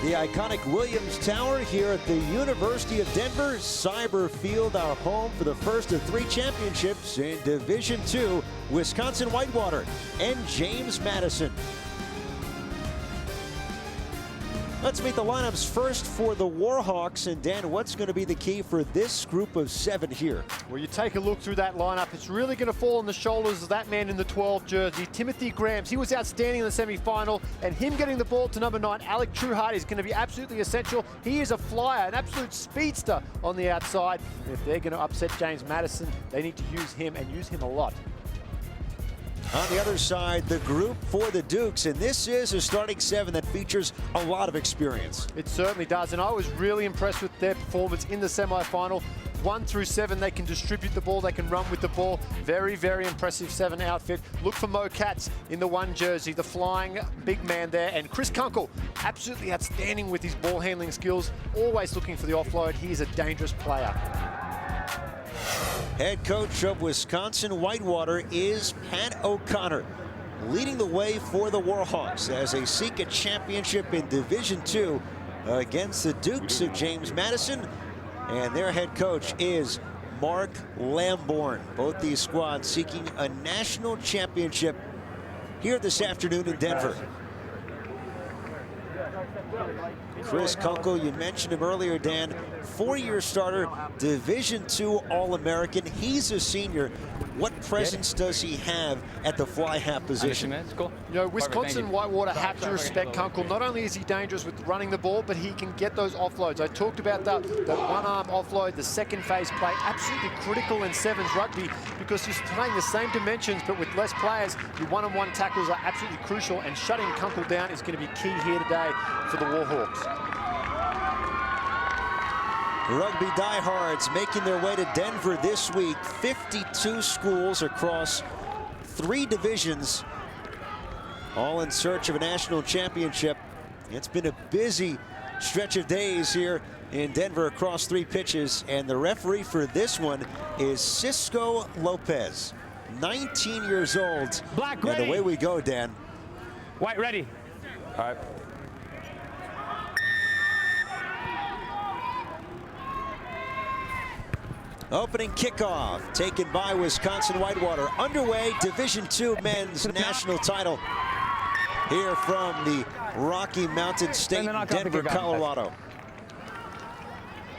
The iconic Williams Tower here at the University of Denver. Cyber Field, our home for the first of 3 championships in Division II. Wisconsin Whitewater and James Madison. Let's meet the lineups first for the Warhawks. And Dan, what's going to be the key for this group of 7 here? Well, you take a look through that lineup. It's really going to fall on the shoulders of that man in the 12 jersey, Timothy Grams. He was outstanding in the semi-final, and him getting the ball to number 9, Alec Trueheart, is going to be absolutely essential. He is a flyer, an absolute speedster on the outside. And if they're going to upset James Madison, they need to use him, and use him a lot. On the other side, the group for the Dukes, and this is a starting 7 that features a lot of experience. It certainly does, and I was really impressed with their performance in the semi-final. 1 through 7, they can distribute the ball, they can run with the ball. Very, very impressive 7 outfit. Look for Mo Katz in the 1 jersey, the flying big man there. And Chris Kunkel, absolutely outstanding with his ball handling skills, always looking for the offload. He is a dangerous player. Head coach of Wisconsin Whitewater is Pat O'Connor, leading the way for the Warhawks as they seek a championship in Division II against the Dukes of James Madison. And their head coach is Mark Lamborn. Both these squads seeking a national championship here this afternoon in Denver. Chris Kunkel, you mentioned him earlier, Dan. 4-year starter, Division II All-American. He's a senior. What presence does he have at the fly half position? You know, Wisconsin Whitewater have to respect Kunkel. Not only is he dangerous with running the ball, but he can get those offloads. I talked about that one-arm offload, the second phase play, absolutely critical in 7s rugby because you're playing the same dimensions, but with less players, your one-on-one tackles are absolutely crucial, and shutting Kunkel down is going to be key here today for the Warhawks. Rugby diehards making their way to Denver this week. 52 schools across 3 divisions, all in search of a national championship. It's been a busy stretch of days here in Denver across 3 pitches, and the referee for this one is Cisco Lopez, 19 years old. Black ready. And away we go, Dan. White ready. All right. Opening kickoff taken by Wisconsin Whitewater. Underway, Division II men's national title here from the Rocky Mountain State, Denver, Colorado.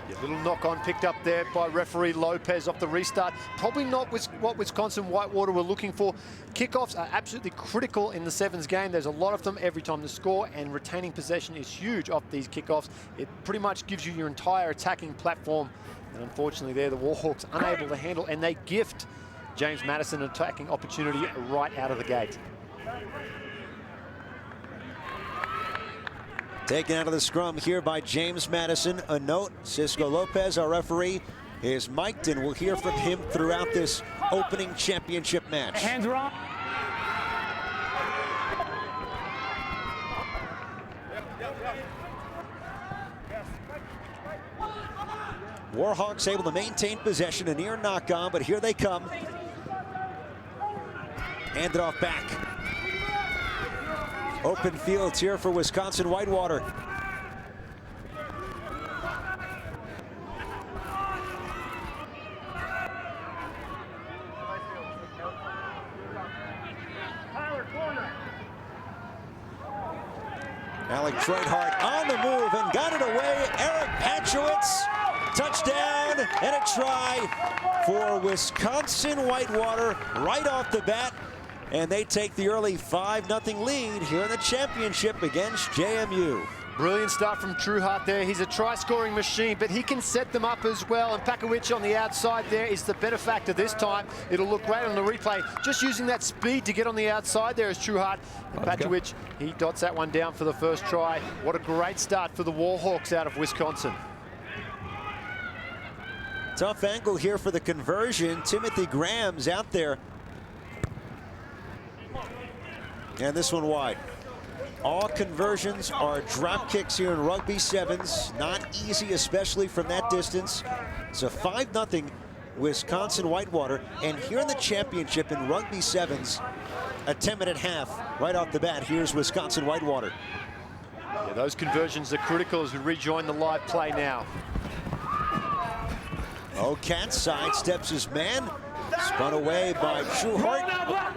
A little knock-on picked up there by referee Lopez off the restart. Probably not what Wisconsin Whitewater were looking for. Kickoffs are absolutely critical in the 7s game. There's a lot of them every time to score, and retaining possession is huge off these kickoffs. It pretty much gives you your entire attacking platform. And unfortunately there, the Warhawks unable to handle, and they gift James Madison an attacking opportunity right out of the gate. Taken out of the scrum here by James Madison. A note, Cisco Lopez, our referee, is mic'd, and we'll hear from him throughout this opening championship match. Hands are on. Warhawks able to maintain possession, a near knock-on, but here they come. Hand it off back. Open fields here for Wisconsin Whitewater. Alec Trueheart on the move and got it away. Eric Patchowitz, touchdown, and a try for Wisconsin Whitewater right off the bat. And they take the early 5-0 lead here in the championship against JMU. Brilliant start from Trueheart there. He's a try-scoring machine, but he can set them up as well. And Pakowicz on the outside there is the benefactor this time. It'll look great on the replay. Just using that speed to get on the outside there is Trueheart. And Pakowicz, he dots that one down for the first try. What a great start for the Warhawks out of Wisconsin. Tough angle here for the conversion. Timothy Graham's out there. And this one wide. All conversions are drop kicks here in Rugby 7s. Not easy, especially from that distance. It's a 5-0 Wisconsin Whitewater. And here in the championship in Rugby 7s, a 10-minute half right off the bat. Here's Wisconsin Whitewater. Yeah, those conversions are critical as we rejoin the live play now. Oh, Cat sidesteps his man. Spun away by Trueheart.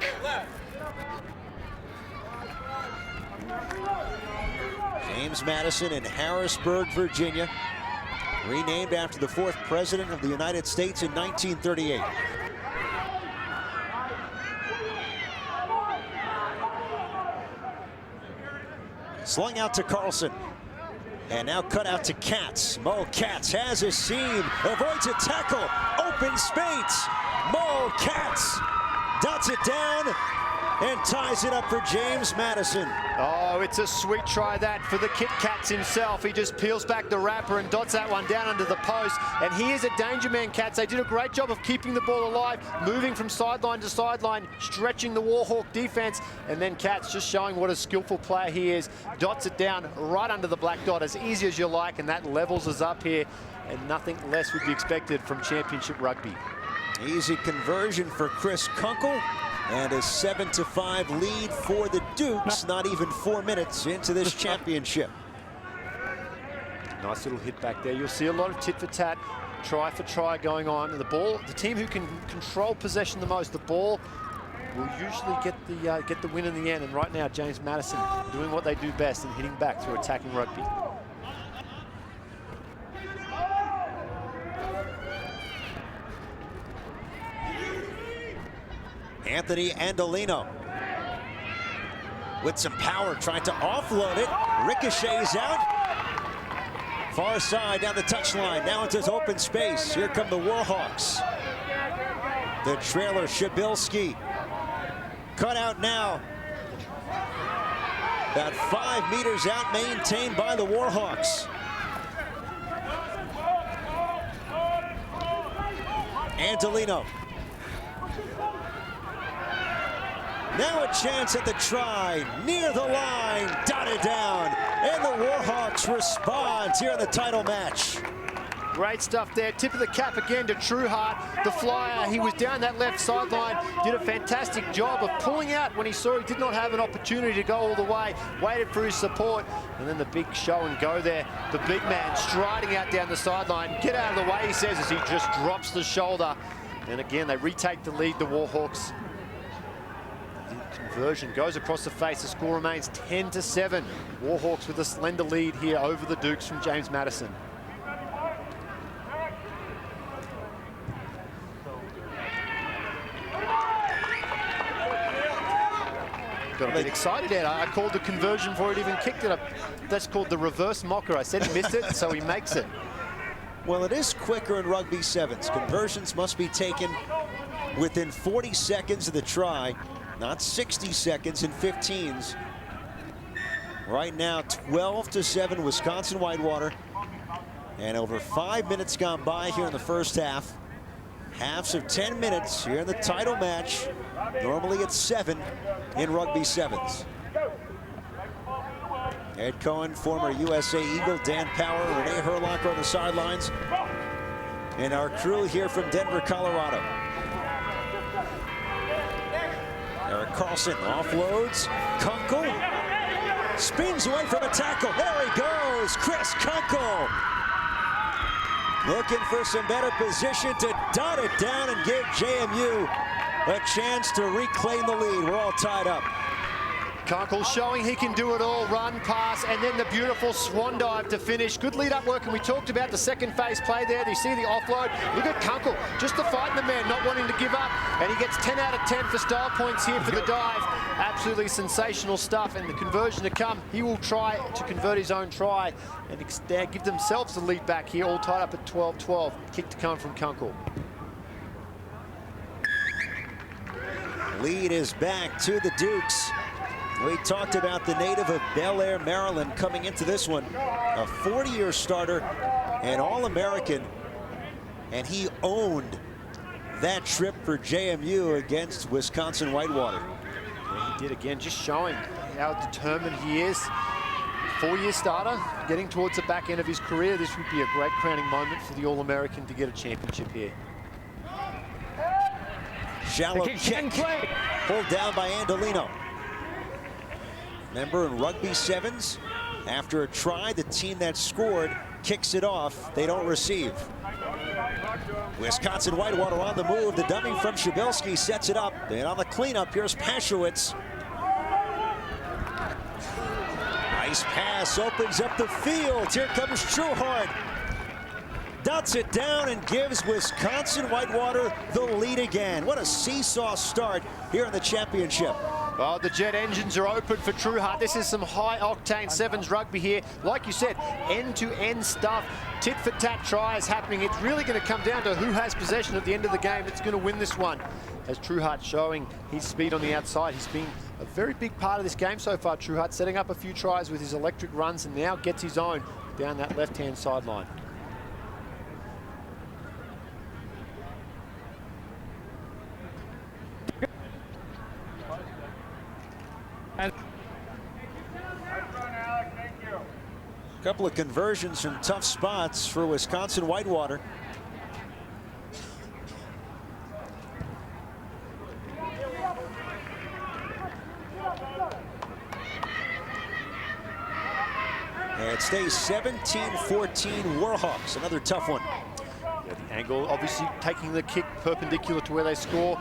James Madison in Harrisburg, Virginia. Renamed after the 4th president of the United States in 1938. Slung out to Carlson. And now cut out to Katz. Mo Katz has a seam, avoids a tackle, open space. Mo Katz dots it down and ties it up for James Madison. Oh, it's a sweet try that for the Kit Kats himself. He just peels back the wrapper and dots that one down under the post. And he is a danger man, Cats. They did a great job of keeping the ball alive, moving from sideline to sideline, stretching the Warhawk defense. And then Katz just showing what a skillful player he is. Dots it down right under the black dot, as easy as you like, and that levels us up here. And nothing less would be expected from championship rugby. Easy conversion for Chris Kunkel. And a 7-5 lead for the Dukes, not even 4 minutes into this championship. Nice little hit back there. You'll see a lot of tit for tat, try for try going on. The ball, the team who can control possession the most, the ball will usually get the win in the end. And right now, James Madison doing what they do best and hitting back through attacking rugby. Anthony Andolino with some power, trying to offload it. Ricochets out. Far side down the touchline. Now into open space. Here come the Warhawks. The trailer, Shabilski. Cut out now. About 5 meters out, maintained by the Warhawks. Andolino. Now a chance at the try, near the line, dotted down, and the Warhawks respond here in the title match. Great stuff there. Tip of the cap again to Trueheart, the flyer. He was down that left sideline, did a fantastic job of pulling out when he saw he did not have an opportunity to go all the way, waited for his support, and then the big show and go there. The big man striding out down the sideline. Get out of the way, he says, as he just drops the shoulder. And again, they retake the lead, the Warhawks. Conversion goes across the face. The score remains 10-7. Warhawks with a slender lead here over the Dukes from James Madison. Got a bit excited there. I called the conversion before it even kicked it up. That's called the reverse mocker. I said he missed it, so he makes it. Well, it is quicker in rugby sevens. Conversions must be taken within 40 seconds of the try, not 60 seconds in 15s. Right now, 12-7 Wisconsin Whitewater. And over 5 minutes gone by here in the first half. Halves of 10 minutes here in the title match. Normally it's 7 in rugby sevens. Ed Cohen, former USA Eagle, Dan Power, Renee Herlocker on the sidelines. And our crew here from Denver, Colorado. Eric Carlson offloads. Kunkel spins away from a tackle. There he goes, Chris Kunkel. Looking for some better position to dot it down and give JMU a chance to reclaim the lead. We're all tied up. Kunkel showing he can do it all, run, pass, and then the beautiful swan dive to finish. Good lead-up work, and we talked about the second phase play there. You see the offload. Look at Kunkel, just the fighting the man, not wanting to give up, and he gets 10 out of 10 for style points here for the dive. Absolutely sensational stuff, and the conversion to come. He will try to convert his own try and give themselves the lead back here, all tied up at 12-12. Kick to come from Kunkel. Lead is back to the Dukes. We talked about the native of Bel Air, Maryland, coming into this one. A 40-year starter, an All-American, and he owned that trip for JMU against Wisconsin Whitewater. Yeah, he did again, just showing how determined he is. 4-year starter, getting towards the back end of his career. This would be a great crowning moment for the All-American to get a championship here. Shallow kick, pulled down by Andolino. Member in rugby sevens, After a try, the team that scored kicks it off. They don't receive. Wisconsin Whitewater on the move. The dummy from Shabilsky sets it up. And on the cleanup, here's Pashowitz. Nice pass, opens up the field. Here comes Trueheart. Dots it down and gives Wisconsin Whitewater the lead again. What a seesaw start here in the championship. Oh, the jet engines are open for Trueheart. This is some high-octane sevens rugby here. Like you said, end-to-end stuff. Tit-for-tat tries happening. It's really going to come down to who has possession at the end of the game that's going to win this one. As Trueheart showing his speed on the outside. He's been a very big part of this game so far, Trueheart, setting up a few tries with his electric runs and now gets his own down that left-hand sideline. A couple of conversions from tough spots for Wisconsin Whitewater. And it stays 17-14 Warhawks, another tough one. Yeah, the angle, obviously taking the kick perpendicular to where they score.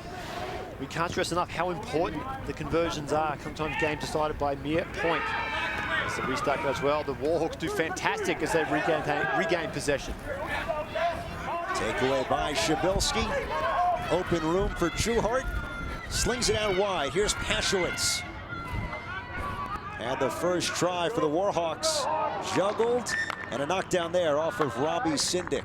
We can't stress enough how important the conversions are. Sometimes games decided by mere point. As the restart goes well, the Warhawks do fantastic as they regain possession. Takeaway by Shabilsky. Open room for Trueheart. Slings it out wide. Here's Pashowitz. And the first try for the Warhawks. Juggled, and a knockdown there off of Robbie Sindick.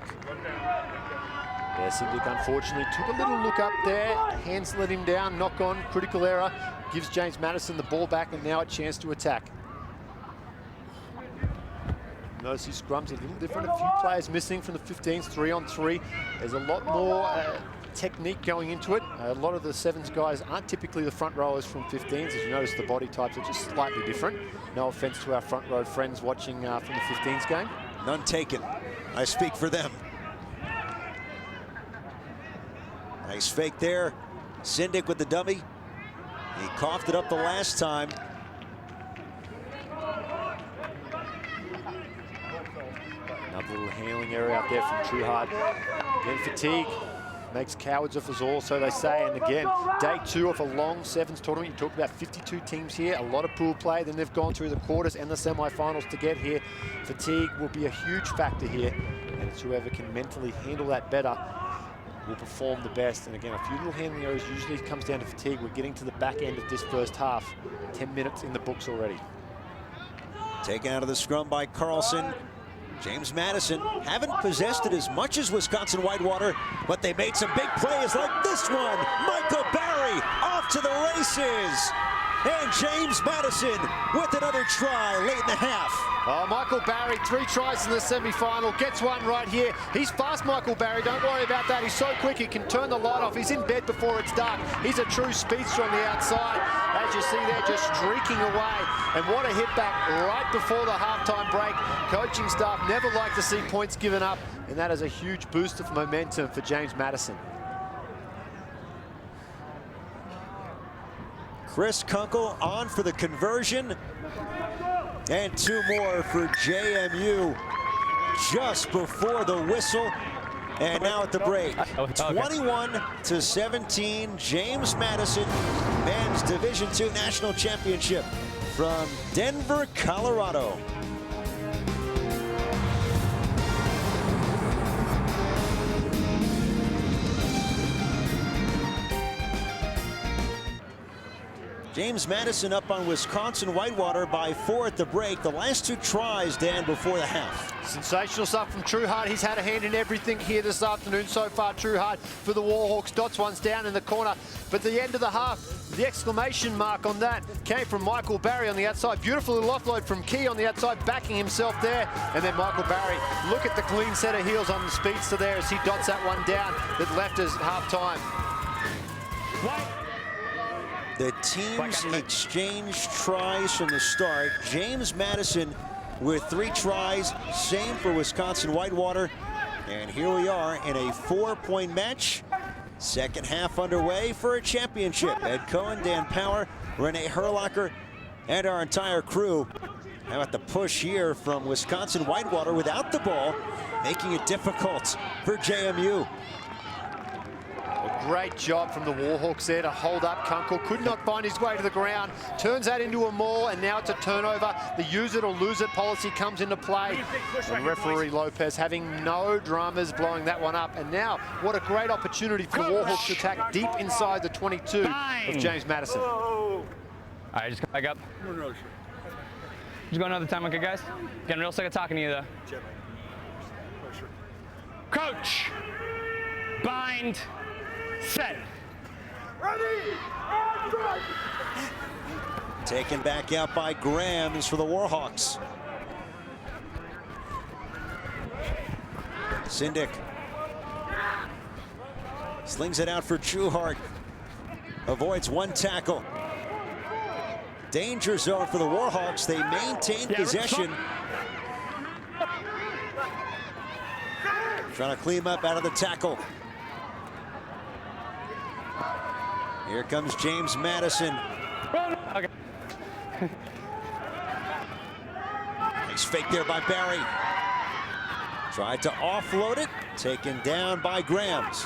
Yeah, Sindick unfortunately took a little look up there. Hands let him down, knock on, critical error. Gives James Madison the ball back and now a chance to attack. Notice his scrum's a little different. A few players missing from the 15s, 3-on-3. There's a lot more technique going into it. A lot of the sevens guys aren't typically the front rowers from 15s. As you notice, the body types are just slightly different. No offense to our front row friends watching from the 15s game. None taken. I speak for them. Nice fake there. Sindick with the dummy. He coughed it up the last time. Another little handling area out there from Trueheart. Again, fatigue makes cowards of us all, so they say. And again, day 2 of a long sevens tournament. You talked about 52 teams here, a lot of pool play. Then they've gone through the quarters and the semi-finals to get here. Fatigue will be a huge factor here. And it's whoever can mentally handle that better will perform the best. And again, a few little handling areas usually comes down to fatigue. We're getting to the back end of this first half. 10 minutes in the books already. Taken out of the scrum by Carlson. James Madison haven't possessed it as much as Wisconsin Whitewater, but they made some big plays like this one. Michael Barry off to the races. And James Madison with another try late in the half. Oh, Michael Barry, 3 tries in the semi-final, gets one right here. He's fast, Michael Barry, don't worry about that. He's so quick, he can turn the light off. He's in bed before it's dark. He's a true speedster on the outside. As you see there, just streaking away. And what a hit back right before the halftime break. Coaching staff never like to see points given up, and that is a huge boost of momentum for James Madison. Chris Kunkel on for the conversion. And 2 more for JMU just before the whistle. And now at the break, 21-17, James Madison, Men's Division II National Championship from Denver, Colorado. James Madison up on Wisconsin Whitewater by 4 at the break. The last 2 tries, Dan, before the half. Sensational stuff from Trueheart. He's had a hand in everything here this afternoon so far. Trueheart for the Warhawks. Dots one's down in the corner. But the end of the half, the exclamation mark on that came from Michael Barry on the outside. Beautiful little offload from Key on the outside, backing himself there. And then Michael Barry, look at the clean set of heels on the speedster there as he dots that one down that left us half-time. The teams exchanged tries from the start. James Madison with 3 tries, same for Wisconsin Whitewater. And here we are in a 4-point match. Second half underway for a championship. Ed Cohen, Dan Power, Renee Herlocker, and our entire crew How about the push here from Wisconsin Whitewater without the ball, making it difficult for JMU. A great job from the Warhawks there to hold up Kunkel. Could not find his way to the ground. Turns that into a maul, and now it's a turnover. The use it or lose it policy comes into play. And referee Lopez having no dramas, blowing that one up. And now, what a great opportunity for the Warhawks to attack deep inside the 22 of James Madison. All right, just come back up. Just go another time, okay, guys? Getting real sick of talking to you, though. Coach, bind, set. Ready, and run. Taken back out by Grams for the Warhawks. Sindick slings it out for Trueheart. Avoids one tackle. Danger zone for the Warhawks. They maintain possession. Trying to clean him up out of the tackle. Here comes James Madison. Okay. Nice fake there by Barry. Tried to offload it. Taken down by Grams.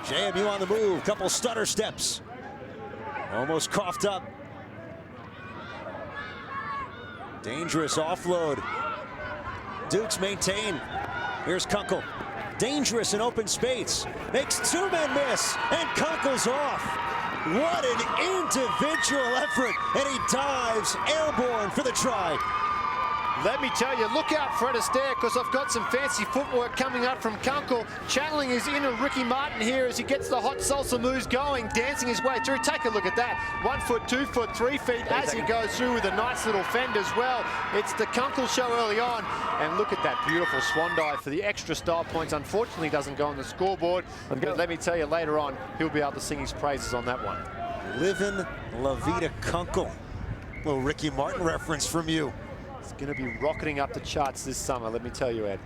JMU on the move. Couple stutter steps. Almost coughed up. Dangerous offload. Dukes maintain. Here's Kunkel. Dangerous in open space. Makes two men miss, and Kunkel's off. What an individual effort, and he dives airborne for the try. Let me tell you, look out, Fred Astaire, because I've got some fancy footwork coming up from Kunkel, channeling his inner Ricky Martin here as he gets the hot salsa moves going, dancing his way through. Take a look at that. 1 foot, 2 foot, 3 feet as he goes through with a nice little fend as well. It's the Kunkel show early on. And look at that beautiful swan dive for the extra style points. Unfortunately, doesn't go on the scoreboard. But let me tell you, later on, he'll be able to sing his praises on that one. Livin' La Vida Kunkel. Little Ricky Martin reference from you. It's going to be rocketing up the charts this summer, let me tell you, Ed.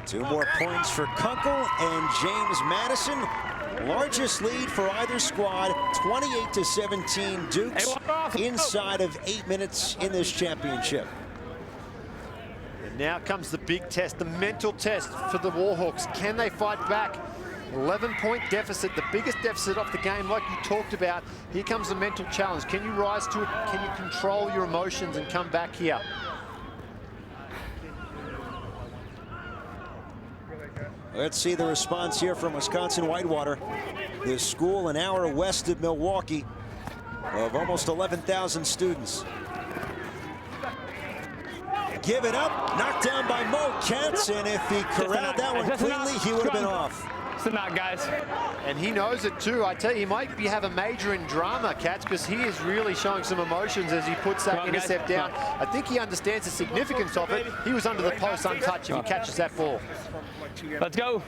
2 more points for Kunkel and James Madison. Largest lead for either squad, 28-17 Dukes, inside of 8 minutes in this championship. And now comes the big test, the mental test for the Warhawks. Can they fight back? 11-point deficit, the biggest deficit of the game, like you talked about. Here comes the mental challenge. Can you rise to it? Can you control your emotions and come back here? Let's see the response here from Wisconsin Whitewater, the school an hour west of Milwaukee, of almost 11,000 students. Give it up, knocked down by Mo Katz, and if he corralled that one cleanly, he would have been off. It's a knot, guys. And he knows it too. I tell you, he might have a major in drama, Katz, because he is really showing some emotions as he puts that intercept down. I think he understands the significance of it. He was under the post untouched if he catches that ball. Let's go.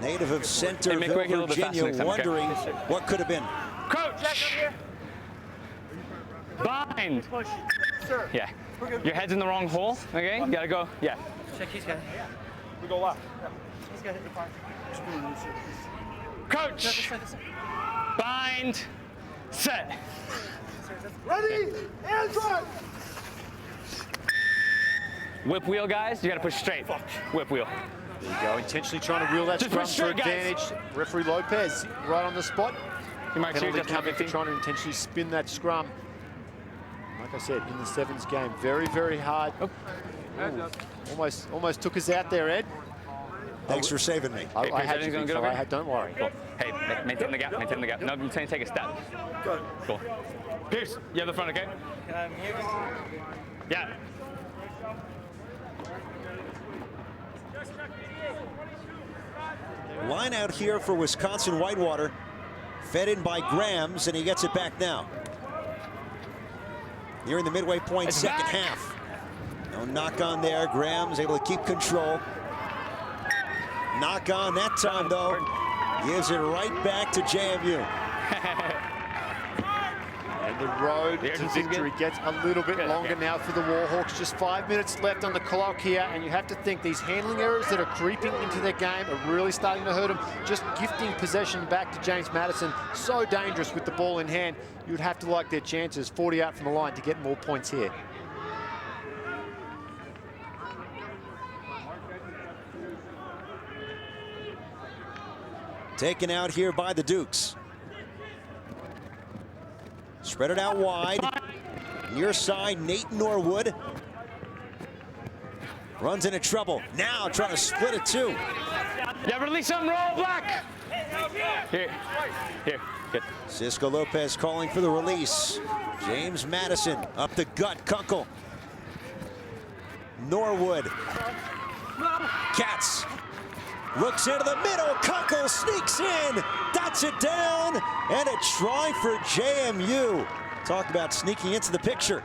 Native of Centerville, Virginia, wondering what could have been. Coach! Bind! Yeah. Your head's in the wrong hole, okay? You gotta go, yeah. Check, he's got it. We go left. He's got it. Coach! Bind! Set! Ready, and run! Whip wheel, guys. You gotta push straight. Whip wheel. There you go, intentionally trying to wheel that scrum for advantage. Referee Lopez right on the spot. Penalty coming for trying to intentionally spin that scrum. Like I said, in the sevens game, very, very hard. Almost took us out there, Ed. Thanks for saving me. I had to, big fella. Don't worry. Cool. Hey, maintain the gap, maintain the gap. No, I'm saying take a step. Good. Cool. Pierce, you have the front, okay? Yeah. Line out here for Wisconsin Whitewater. Fed in by Grams, and he gets it back now. Nearing the midway point, second half. No knock on there. Grams able to keep control. Knock on that time, though. Gives it right back to JMU. And The road to victory gets a little bit longer now for the Warhawks. Just 5 minutes left on the clock here, and you have to think these handling errors that are creeping into their game are really starting to hurt them. Just gifting possession back to James Madison, so dangerous with the ball in hand. You'd have to like their chances, 40 out from the line, to get more points here. Taken out here by the Dukes. Spread it out wide. Near side, Nate Norwood. Runs into trouble. Now trying to split it too. Yeah, release him, roll black. Here. Good. Cisco Lopez calling for the release. James Madison up the gut. Kunkel. Norwood. Katz. Looks into the middle. Kunkel sneaks in. Dots it down. And a try for JMU. Talk about sneaking into the picture.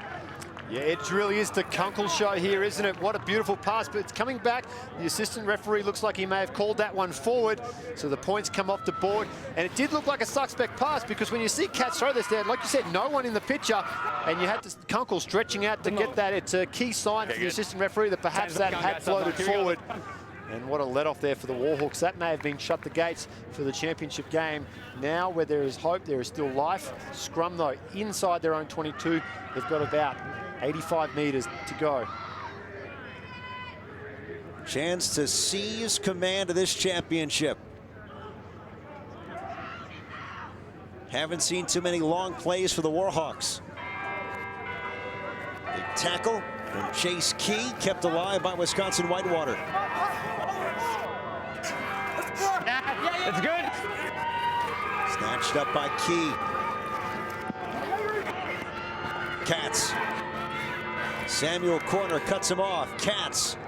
Yeah, it really is the Kunkel show here, isn't it? What a beautiful pass, but it's coming back. The assistant referee looks like he may have called that one forward, so the points come off the board. And it did look like a suspect pass, because when you see Katz throw this there, like you said, no one in the picture, and you had to Kunkel stretching out to get that. It's a key sign for the assistant referee that perhaps that had floated forward. And what a let-off there for the Warhawks. That may have been shut the gates for the championship game. Now, where there is hope, there is still life. Scrum, though, inside their own 22. They've got about 85 meters to go. Chance to seize command of this championship. Haven't seen too many long plays for the Warhawks. Big tackle from Chase Key, kept alive by Wisconsin Whitewater. It's good. Snatched up by Key. Katz. Samuel Corner cuts him off. Katz.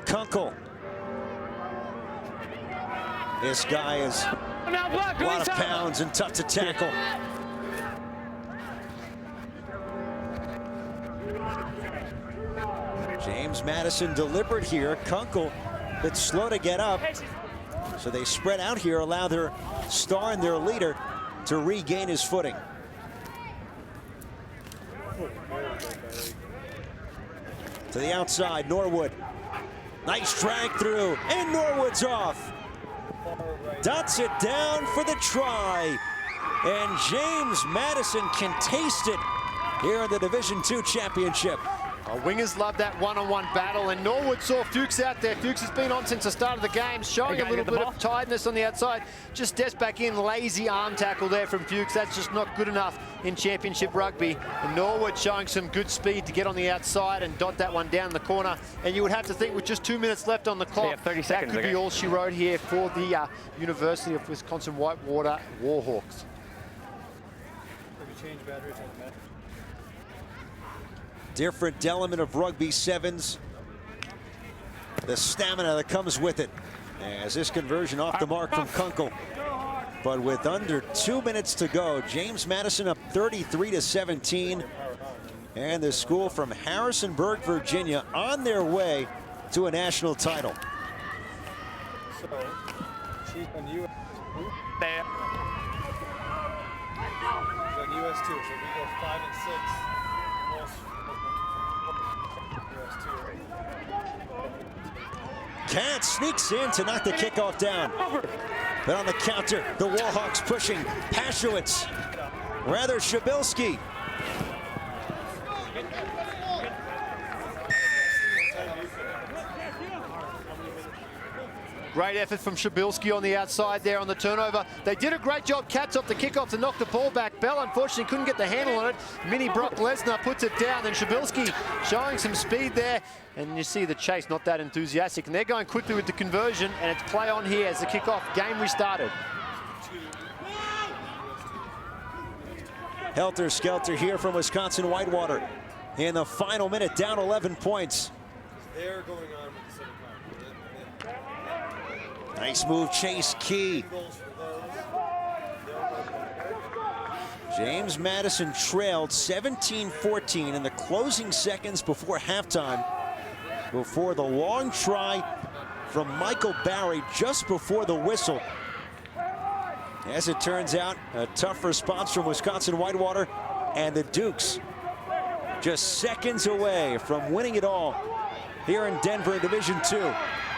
Kunkel. This guy is a lot of pounds and tough to tackle. James Madison deliberate here. Kunkel, bit slow to get up. So they spread out here, allow their star and their leader to regain his footing. To the outside, Norwood. Nice drag through, and Norwood's off. Dots it down for the try. And James Madison can taste it here in the Division II championship. Wingers love that one-on-one battle, and Norwood saw Fuchs out there. Fuchs has been on since the start of the game, showing a little bit of tiredness on the outside. Just steps back in, lazy arm tackle there from Fuchs. That's just not good enough in championship rugby. And Norwood showing some good speed to get on the outside and dot that one down the corner. And you would have to think with just 2 minutes left on the clock, 30 seconds, that could be all she wrote here for the University of Wisconsin Whitewater Warhawks. Change batteries on the mat. Different element of rugby sevens. The stamina that comes with it. As this conversion off the mark from Kunkel. But with under 2 minutes to go, James Madison up 33-17. And the school from Harrisonburg, Virginia, on their way to a national title. So, she's on US. There. She's on US 2, so we go 5 and 6. Katz sneaks in to knock the kickoff down. But on the counter, the Warhawks pushing. Paschewitz, rather Shabilski. Great effort from Shabilski on the outside there on the turnover. They did a great job, Katz, off the kickoff to knock the ball back. Bell, unfortunately, couldn't get the handle on it. Mini Brock Lesnar puts it down, and Shabilski showing some speed there. And you see the chase not that enthusiastic. And they're going quickly with the conversion, and it's play on here as the kickoff game restarted. Helter-skelter here from Wisconsin Whitewater. In the final minute, down 11 points. They're going on with the second time. Nice move, Chase Key. James Madison trailed 17-14 in the closing seconds before halftime, before the long try from Michael Barry just before the whistle. As it turns out, a tough response from Wisconsin Whitewater And the Dukes just seconds away from winning it all here in Denver in Division II.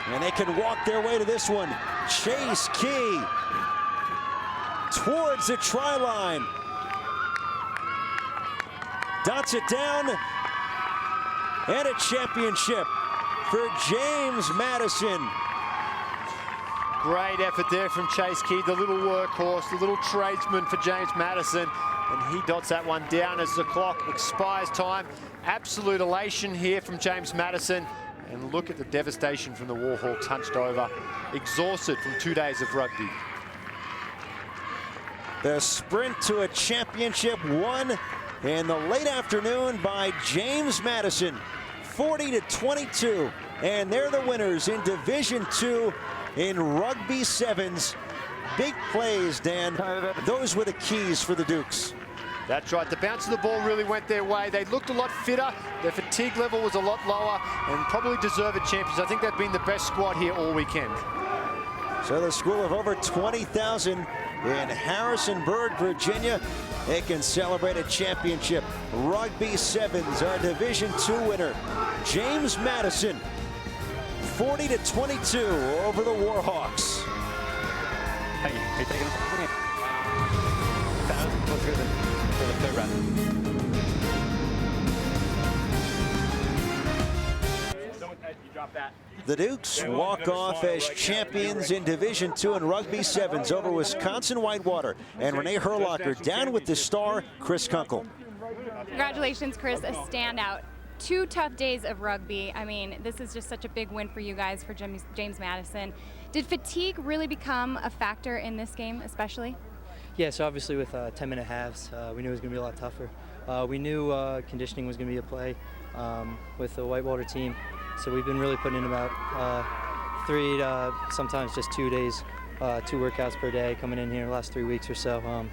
And they can walk their way to this one. Chase Key towards the try line. Dots it down. And a championship for James Madison. Great effort there from Chase Key, the little workhorse, the little tradesman for James Madison. And he dots that one down as the clock expires time. Absolute elation here from James Madison. And look at the devastation from the Warhawks, hunched over, exhausted from 2 days of rugby. The sprint to a championship won in the late afternoon by James Madison, 40-22. And they're the winners in Division II in Rugby Sevens. Big plays, Dan. Those were the keys for the Dukes. That's right. The bounce of the ball really went their way. They looked a lot fitter. Their fatigue level was a lot lower and probably deserved champions. I think they've been the best squad here all weekend. So the school of over 20,000 in Harrisonburg, Virginia, they can celebrate a championship. Rugby Sevens, our Division II winner, James Madison, 40-22 over the Warhawks. Hey, you taking it? What's good for the third round? The Dukes walk off as champions in Division II in Rugby Sevens over Wisconsin Whitewater. And Renee Herlocker down with the star, Chris Kunkel. Congratulations, Chris, a standout. 2 tough days of rugby. I mean, this is just such a big win for you guys, for James Madison. Did fatigue really become a factor in this game, especially? Yeah, so obviously with 10-minute halves, we knew it was going to be a lot tougher. We knew conditioning was going to be a play with the Whitewater team, so we've been really putting in about 3, sometimes just 2 days, 2 workouts per day coming in here the last 3 weeks or so,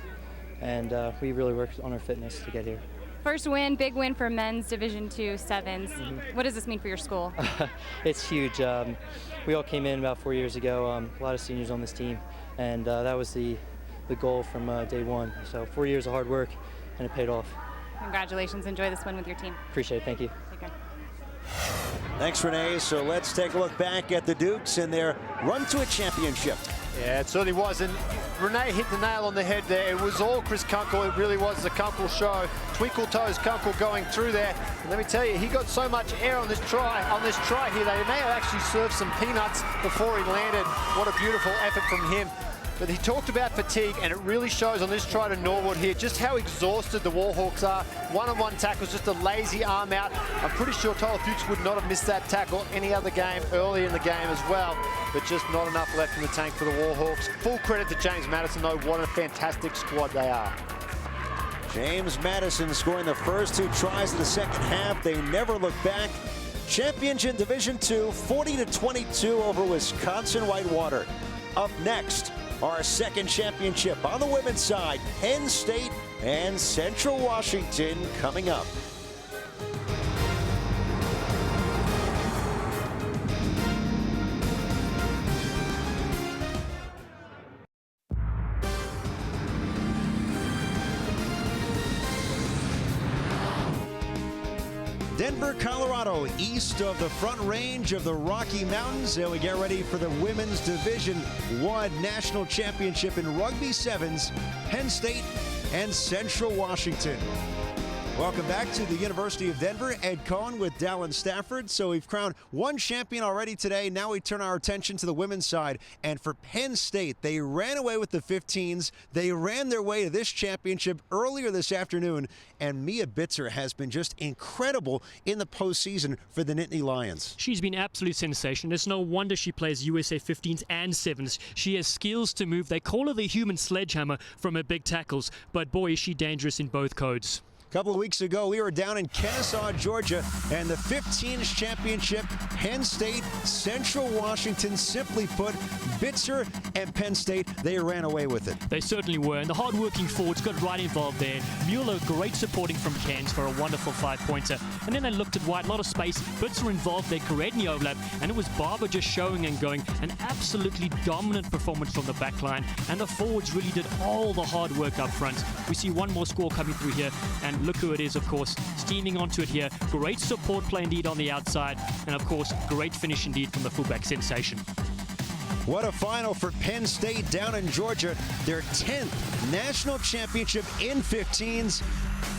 and we really worked on our fitness to get here. First win, big win for men's Division II Sevens. What does this mean for your school? It's huge. We all came in about 4 years ago, a lot of seniors on this team, and that was the goal from day one. So 4 years of hard work, and it paid off. Congratulations. Enjoy this win with your team. Appreciate it. Thank you. Take care. Thanks, Renee. So let's take a look back at the Dukes and their run to a championship. Yeah, it certainly was. And Renee hit the nail on the head there. It was all Chris Kunkel. It really was the Kunkel show. Twinkle toes Kunkel going through there. And let me tell you, he got so much air on this try here. They may have actually served some peanuts before he landed. What a beautiful effort from him. But he talked about fatigue, and it really shows on this try to Norwood here just how exhausted the Warhawks are. One-on-one tackles, just a lazy arm out. I'm pretty sure Tyler Fuchs would not have missed that tackle any other game early in the game as well, but just not enough left in the tank for the Warhawks. Full credit to James Madison, though. What a fantastic squad they are. James Madison scoring the first 2 tries of the second half. They never look back. Champions in Division II, 40-22 over Wisconsin Whitewater. Up next, our second championship on the women's side, Penn State and Central Washington coming up. Denver, Colorado, east of the Front Range of the Rocky Mountains, and we get ready for the Women's Division I National Championship in Rugby Sevens, Penn State and Central Washington. Welcome back to the University of Denver. Ed Cohen with Dallin Stafford. So we've crowned one champion already today. Now we turn our attention to the women's side. And for Penn State, they ran away with the 15s. They ran their way to this championship earlier this afternoon. And Mia Bitzer has been just incredible in the postseason for the Nittany Lions. She's been absolute sensation. It's no wonder she plays USA 15s and 7s. She has skills to move. They call her the human sledgehammer from her big tackles. But boy, is she dangerous in both codes. A couple of weeks ago, we were down in Kennesaw, Georgia, and the 15s championship, Penn State, Central Washington, simply put, Bitzer and Penn State, they ran away with it. They certainly were, and the hard-working forwards got right involved there. Mueller, great supporting from Cairns for a wonderful 5-pointer. And then they looked at White, a lot of space. Bitzer involved there, creating the overlap, and it was Barber just showing and going. An absolutely dominant performance from the back line, and the forwards really did all the hard work up front. We see one more score coming through here, and look who it is, of course, steaming onto it here. Great support play indeed on the outside, and of course, great finish indeed from the fullback Sensation. What a final for Penn State down in Georgia. Their 10th national championship in 15s.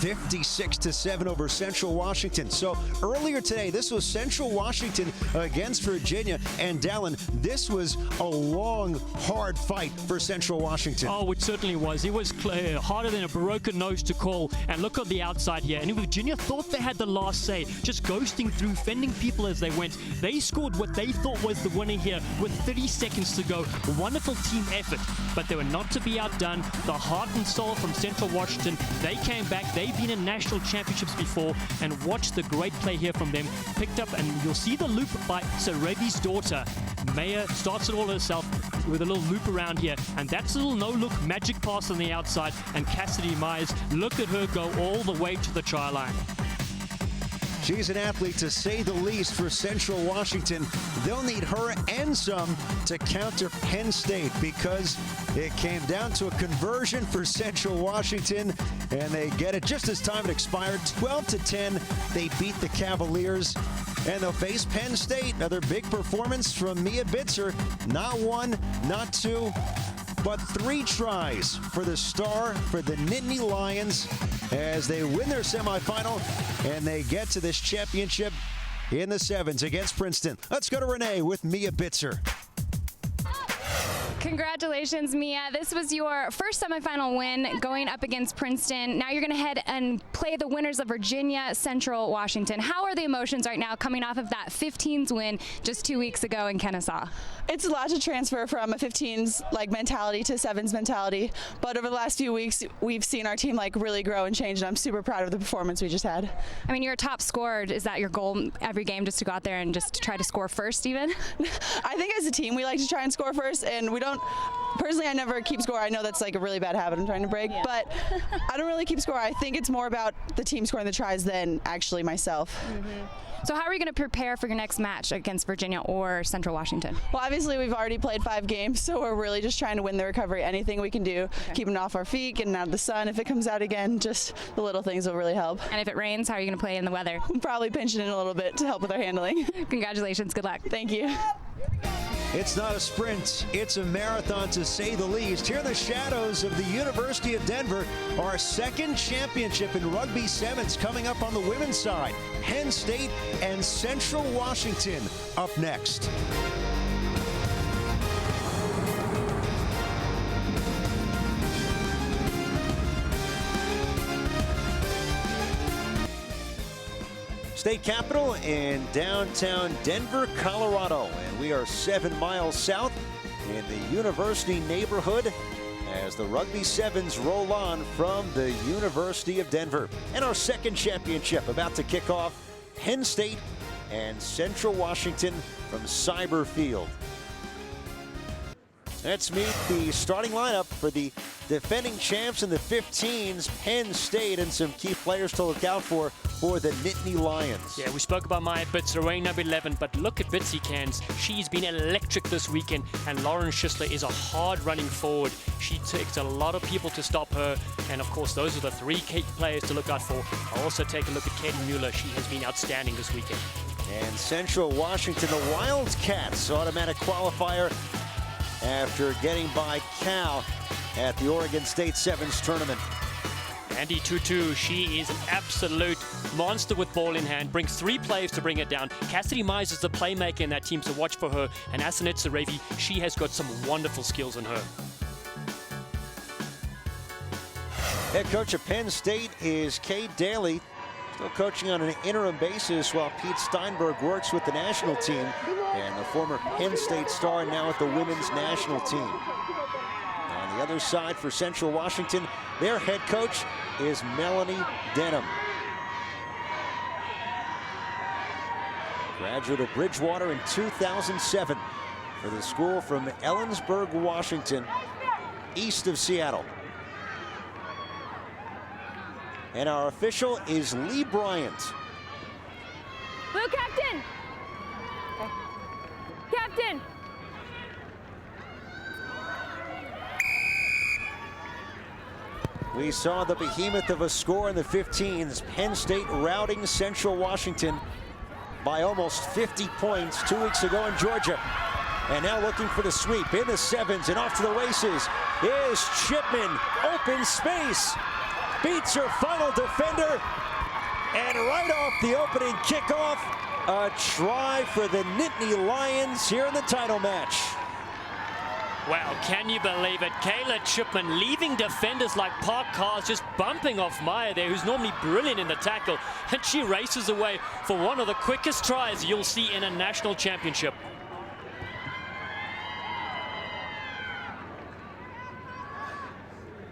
56-7 over Central Washington. So earlier today, this was Central Washington against Virginia. And Dallin, this was a long, hard fight for Central Washington. Oh, it certainly was. It was harder than a broken nose to call. And look on the outside here. And Virginia thought they had the last say, just ghosting through, fending people as they went. They scored what they thought was the winner here with 30 seconds to go. Wonderful team effort, but they were not to be outdone. The heart and soul from Central Washington, they came back. They've been in national championships before, and watch the great play here from them. Picked up, and you'll see the loop by Sir Revy's daughter. Maya starts it all herself with a little loop around here, and that's a little no-look magic pass on the outside, and Cassidy Myers, look at her go all the way to the try line. She's an athlete, to say the least, for Central Washington. They'll need her and some to counter Penn State, because it came down to a conversion for Central Washington, and they get it just as time had expired. 12-10, they beat the Cavaliers, and they'll face Penn State. Another big performance from Mia Bitzer. Not one, not two, but 3 tries for the star for the Nittany Lions as they win their semifinal, and they get to this championship in the 7s against Princeton. Let's go to Renee with Mia Bitzer. Congratulations, Mia. This was your first semifinal win going up against Princeton. Now you're going to head and play the winners of Virginia, Central Washington. How are the emotions right now coming off of that 15s win just 2 weeks ago in Kennesaw? It's a lot to transfer from a 15s mentality to 7s mentality, but over the last few weeks we've seen our team really grow and change, and I'm super proud of the performance we just had. I mean, you're a top scorer. Is that your goal every game, just to go out there and just try to score first even? I think as a team we like to try and score first, and we don't, personally I never keep score. I know that's a really bad habit I'm trying to break, but I don't really keep score. I think it's more about the team scoring the tries than actually myself. Mm-hmm. So how are you going to prepare for your next match against Virginia or Central Washington? Well, obviously we've already played 5 games, so we're really just trying to win the recovery. Anything we can do, keeping off our feet, getting out of the sun. If it comes out again, just the little things will really help. And if it rains, how are you going to play in the weather? Probably pinching in a little bit to help with our handling. Congratulations. Good luck. Thank you. It's not a sprint, it's a marathon, to say the least. Here in the shadows of the University of Denver, our 2nd championship in Rugby 7s coming up on the women's side. Penn State and Central Washington up next. State Capitol in downtown Denver, Colorado. And we are 7 miles south in the University neighborhood as the Rugby 7s roll on from the University of Denver. And our 2nd championship about to kick off, Penn State and Central Washington from Cyber Field. Let's meet the starting lineup for the defending champs in the 15s, Penn State, and some key players to look out for the Nittany Lions. Yeah, we spoke about Maya Bitzer, wearing number 11, but look at Bitsy Cairns. She's been electric this weekend, and Lauren Schisler is a hard-running forward. She takes a lot of people to stop her, and of course, those are the 3 key players to look out for. I'll also take a look at Katie Mueller. She has been outstanding this weekend. And Central Washington, the Wildcats, automatic qualifier after getting by Cal at the Oregon State 7s tournament. Andy Tutu, she is an absolute monster with ball in hand, brings 3 players to bring it down. Cassidy Myers is the playmaker in that team, so watch for her. And Asanet Sarevi, she has got some wonderful skills in her. Head coach of Penn State is Kate Daly, still coaching on an interim basis while Pete Steinberg works with the national team, and the former Penn State star now with the women's national team. On the other side for Central Washington, their head coach is Melanie Denham. Graduate of Bridgewater in 2007 for the school from Ellensburg, Washington, east of Seattle. And our official is Lee Bryant. Blue captain! Okay. Captain! We saw the behemoth of a score in the 15s. Penn State routing Central Washington by almost 50 points 2 weeks ago in Georgia. And now looking for the sweep in the 7s and off to the races is Chipman. Open space. Beats her final defender. And right off the opening kickoff, a try for the Nittany Lions here in the title match. Wow, can you believe it? Kayla Chipman leaving defenders like parked cars, just bumping off Meyer there, who's normally brilliant in the tackle. And she races away for one of the quickest tries you'll see in a national championship.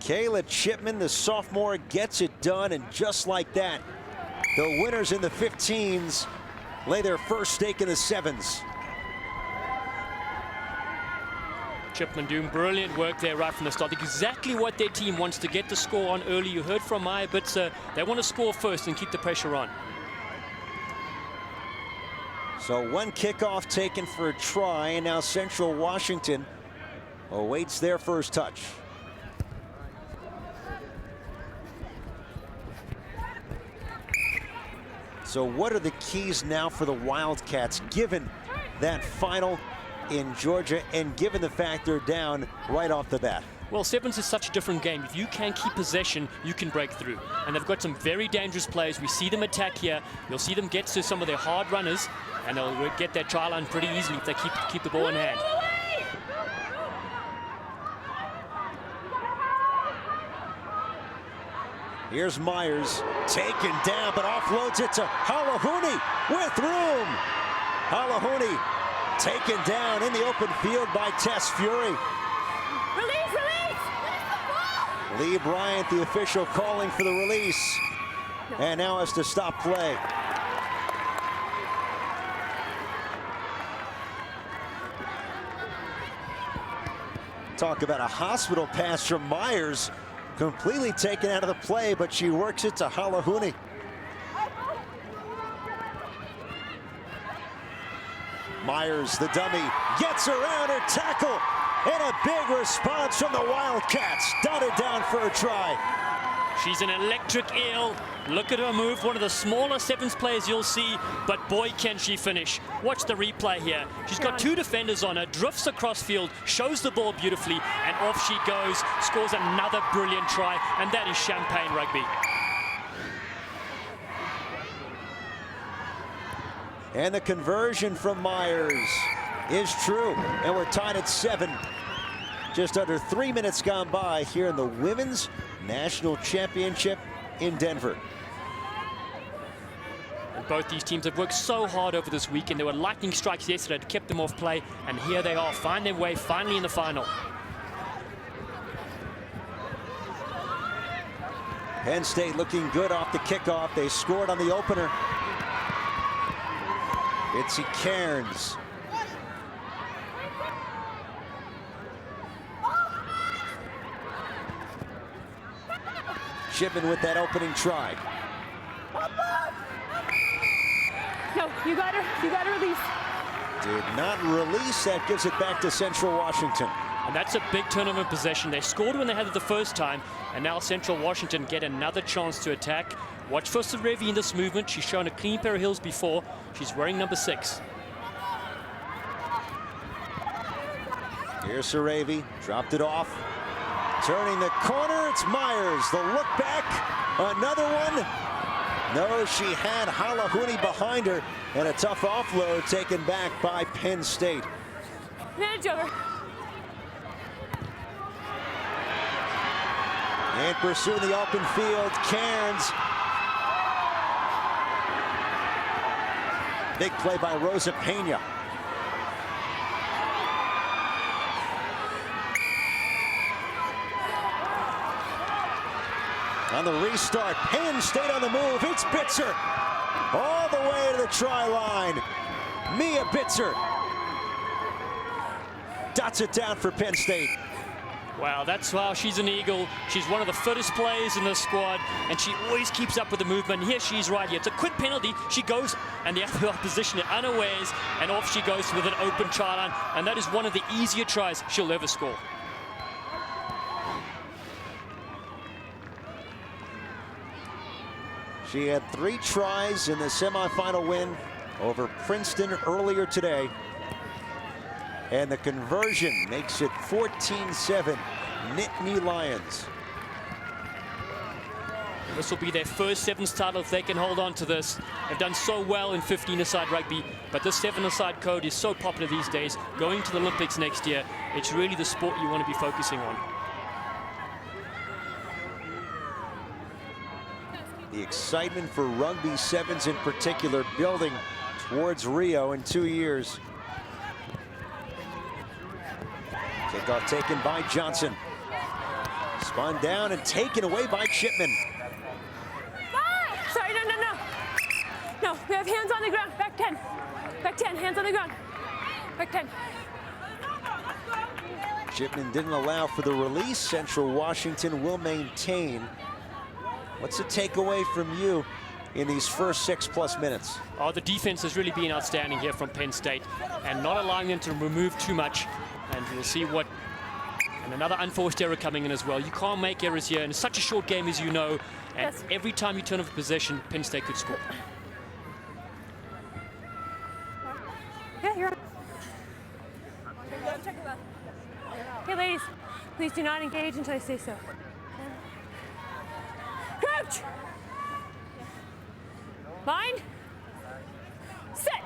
Kayla Chipman, the sophomore, gets it done, and just like that, the winners in the 15s lay their first stake in the 7s. Chipman doing brilliant work there right from the start. Exactly what their team wants, to get the score on early. You heard from Maya, but they want to score first and keep the pressure on. So one kickoff taken for a try, and now Central Washington awaits their first touch. So what are the keys now for the Wildcats, given that final in Georgia and given the fact they're down right off the bat? Well, sevens is such a different game. If you can keep possession, you can break through. And they've got some very dangerous players. We see them attack here. You'll see them get to some of their hard runners, and they'll get their try line pretty easily if they keep the ball in hand. Here's Myers, taken down, but offloads it to Halahuni with room. Halahuni taken down in the open field by Tess Fury. Release, release! Lee Bryant, the official, calling for the release. And now has to stop play. Talk about a hospital pass from Myers. Completely taken out of the play, but she works it to Halahuni. Myers, the dummy, gets around her tackle, and a big response from the Wildcats. Dotted down for a try. She's an electric eel. Look at her move, one of the smaller sevens players you'll see, but boy can she finish. Watch the replay here. She's got two defenders on her, drifts across field, shows the ball beautifully, and off she goes, scores another brilliant try, and that is champagne rugby. And the conversion from Myers is true, and we're tied at 7. Just under 3 minutes gone by here in the Women's National Championship in Denver. And both these teams have worked so hard over this week, and there were lightning strikes yesterday that kept them off play, and here they are, find their way finally in the final. Penn State looking good off the kickoff. They scored on the opener. It's Cairns. Chipman with that opening try. No, you gotta release. Did not release. That gives it back to Central Washington. And that's a big turnover in possession. They scored when they had it the first time, and now Central Washington get another chance to attack. Watch for Sarevi in this movement. She's shown a clean pair of heels before. She's wearing number 6. Here's Sarevi, dropped it off. Turning the corner, it's Myers. The look back, another one. No, she had Halahuni behind her, and a tough offload taken back by Penn State. Manage over. And pursuing the open field, Cairns. Big play by Rosa Pena. On the restart, Penn State on the move. It's Bitzer all the way to the try line. Mia Bitzer dots it down for Penn State. Wow, that's how she's an Eagle. She's one of the fittest players in the squad, and she always keeps up with the movement. Here she's right here. It's a quick penalty. She goes, and the opposition are unawares, and off she goes with an open try line, and that is one of the easier tries she'll ever score. She had 3 tries in the semifinal win over Princeton earlier today. And the conversion makes it 14-7, Nittany Lions. This will be their first sevens title if they can hold on to this. They've done so well in 15-a-side rugby, but this 7-a-side code is so popular these days. Going to the Olympics next year, it's really the sport you want to be focusing on. The excitement for rugby sevens in particular building towards Rio in 2 years. Kickoff taken by Johnson. Spun down and taken away by Chipman. Sorry, no. No, we have hands on the ground. Back 10. Back 10, hands on the ground. Back 10. Chipman didn't allow for the release. Central Washington will maintain. What's the takeaway from you in these first 6+ minutes? Oh, the defense has really been outstanding here from Penn State, and not allowing them to remove too much. And we'll see what, and another unforced error coming in as well. You can't make errors here, and it's such a short game, as you know, and every time you turn over possession, Penn State could score. Yeah, you're on. Hey, ladies, please do not engage until I say so. Crouch! Line. Set.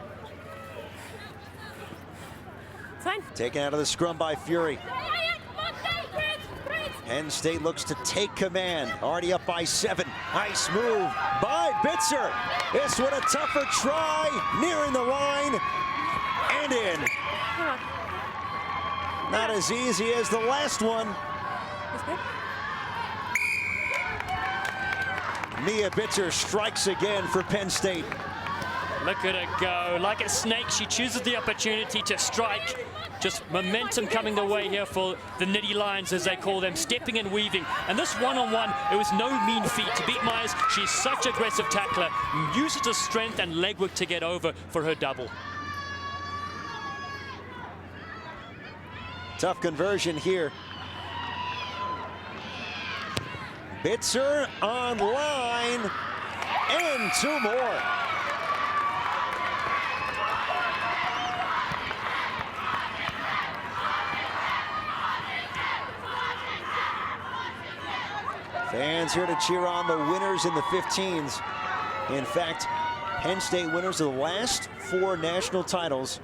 Fine. Taken out of the scrum by Fury. Penn State looks to take command. Already up by 7. Nice move by Bitzer. This one a tougher try. Nearing the line and in. Not as easy as the last one. Mia Bitzer strikes again for Penn State. Look at her go. Like a snake, she chooses the opportunity to strike. Just momentum coming the way here for the Nittany Lions, as they call them, stepping and weaving. And this one-on-one, it was no mean feat. To beat Myers, she's such an aggressive tackler. Uses her strength and legwork to get over for her double. Tough conversion here. Bitzer on line, and 2 more. Fans here to cheer on the winners in the 15s. In fact, Penn State winners of the last 4 national titles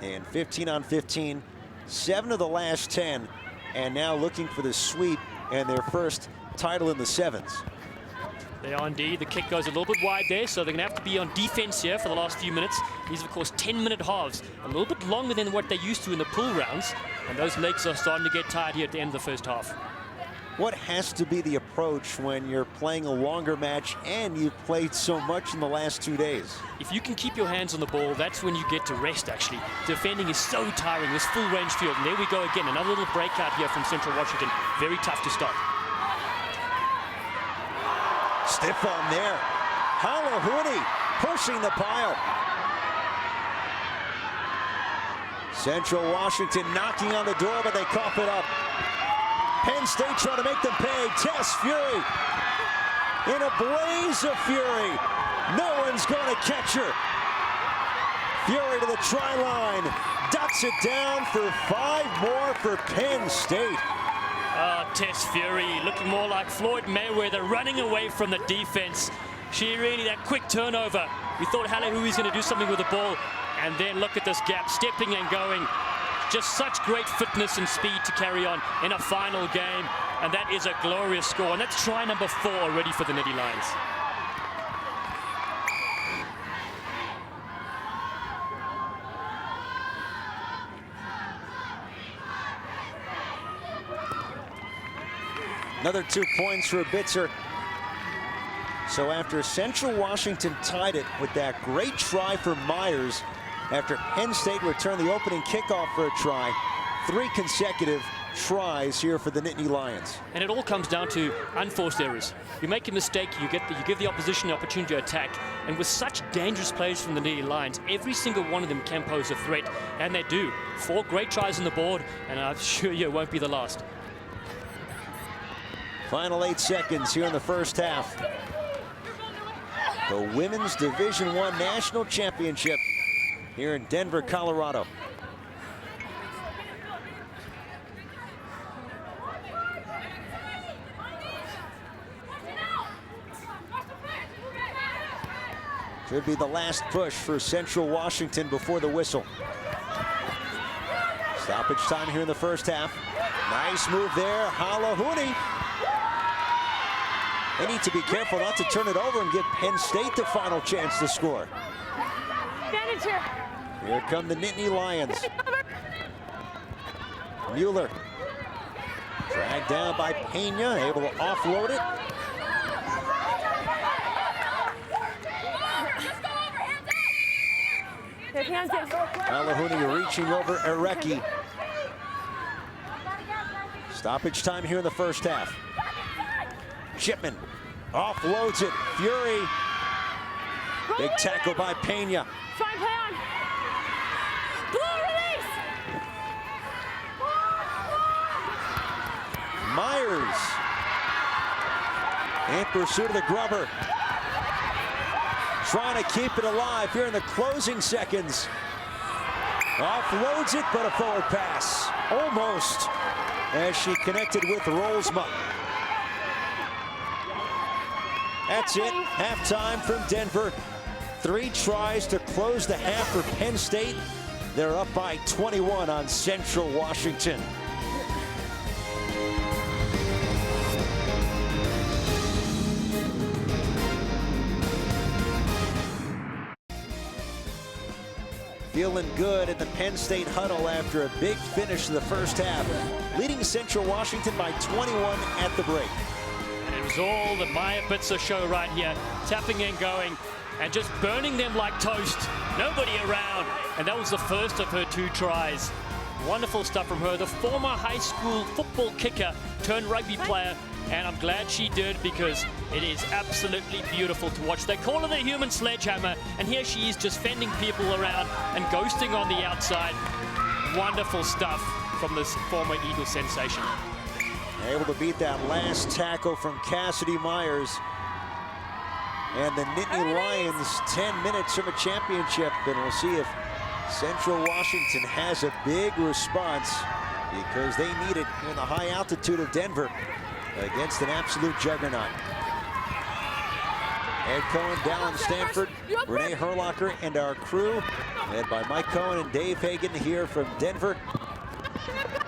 in 15-on-15, 7 of the last 10, and now looking for the sweep and their first title in the 7s. They are indeed. The kick goes a little bit wide there, so they're going to have to be on defense here for the last few minutes. These are, of course, 10-minute halves, a little bit longer than what they used to in the pool rounds, and those legs are starting to get tired here at the end of the first half. What has to be the approach when you're playing a longer match and you've played so much in the last 2 days? If you can keep your hands on the ball, that's when you get to rest, actually. Defending is so tiring, this full range field. And there we go again, another little breakout here from Central Washington. Very tough to stop. Stiff arm there. Halahuni pushing the pile. Central Washington knocking on the door, but they cough it up. Penn State trying to make them pay. Tess Fury in a blaze of fury. No one's going to catch her. Fury to the try line. Ducks it down for 5 more for Penn State. Tess Fury looking more like Floyd Mayweather, running away from the defense. She really, that quick turnover. We thought Halahuni was going to do something with the ball. And then look at this gap, stepping and going. Just such great fitness and speed to carry on in a final game. And that is a glorious score. And that's try number 4 already for the Nittany Lions. Another 2 points for Bitzer. So after Central Washington tied it with that great try for Myers, after Penn State returned the opening kickoff for a try, 3 consecutive tries here for the Nittany Lions. And it all comes down to unforced errors. You make a mistake, you give the opposition the opportunity to attack. And with such dangerous players from the Nittany Lions, every single one of them can pose a threat, and they do. 4 great tries on the board, and I'm sure you it won't be the last. Final 8 seconds here in the first half. The Women's Division I National Championship here in Denver, Colorado. Should be the last push for Central Washington before the whistle. Stoppage time here in the first half. Nice move there, Halahuni. They need to be careful not to turn it over and give Penn State the final chance to score. Here come the Nittany Lions. Mueller. Dragged down by Pena, able to offload it. Halahuni reaching over Areki. Stoppage time here in the first half. Shipman offloads it. Fury. Big tackle by Pena. Fine play on. Blue release. Myers in pursuit of the grubber. Trying to keep it alive here in the closing seconds. Offloads it, but a forward pass. Almost, as she connected with Rolsma. That's it, halftime from Denver. 3 tries to close the half for Penn State. They're up by 21 on Central Washington. Feeling good at the Penn State huddle after a big finish to the first half, leading Central Washington by 21 at the break. And it was all the Maya Bitzer show right here, tapping and going and just burning them like toast. Nobody around, and that was the first of her 2 tries. Wonderful stuff from her, the former high school football kicker turned rugby player, and I'm glad she did because it is absolutely beautiful to watch. They call her the human sledgehammer, and here she is just fending people around and ghosting on the outside. Wonderful stuff from this former Eagle sensation. Able to beat that last tackle from Cassidy Myers. And the Nittany Lions 10 minutes from a championship, and we'll see if Central Washington has a big response because they need it in the high altitude of Denver against an absolute juggernaut. Ed Cohen, Dallin Stanford, Renee Herlocker, and our crew, led by Mike Cohen and Dave Hagan here from Denver.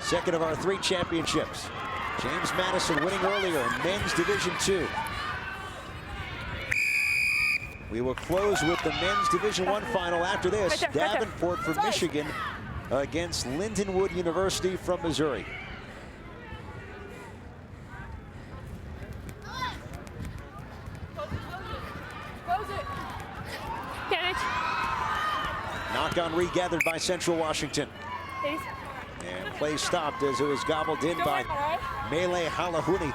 Second of our 3 championships. James Madison winning earlier in Men's Division II. We will close with the Men's Division I final after this. Davenport from Michigan against Lindenwood University from Missouri. Knock on regathered by Central Washington. And play stopped as it was gobbled in by Mele Halahuni.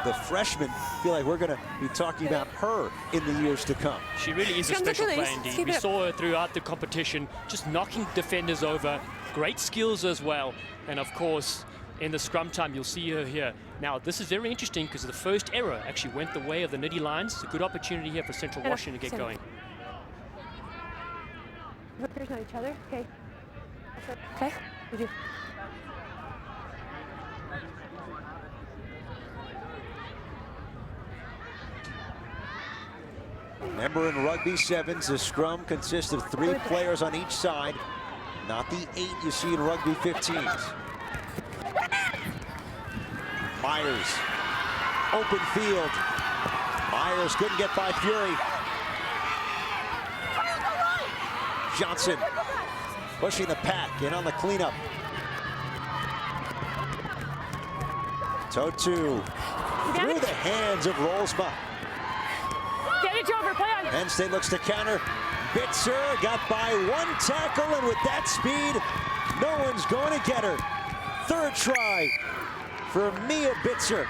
The freshman, feel like we're going to be talking about her in the years to come. She really is a special player indeed. We saw her throughout the competition, just knocking defenders over. Great skills as well. And of course, in the scrum time, you'll see her here. Now, this is very interesting because the first error actually went the way of the Nittany Lions. It's a good opportunity here for Central Washington to get going. Hookers on each other. Okay. Okay. We do. Remember, in Rugby Sevens, the scrum consists of 3 players on each side, not the 8 you see in Rugby 15s. Myers, open field. Myers couldn't get by Fury. Johnson pushing the pack and on the cleanup. Totu through the hands of Rolsma. Get it over, play on. Penn State looks to counter. Bitzer got by one tackle, and with that speed, no one's going to get her. Third try for Mia Bitzer.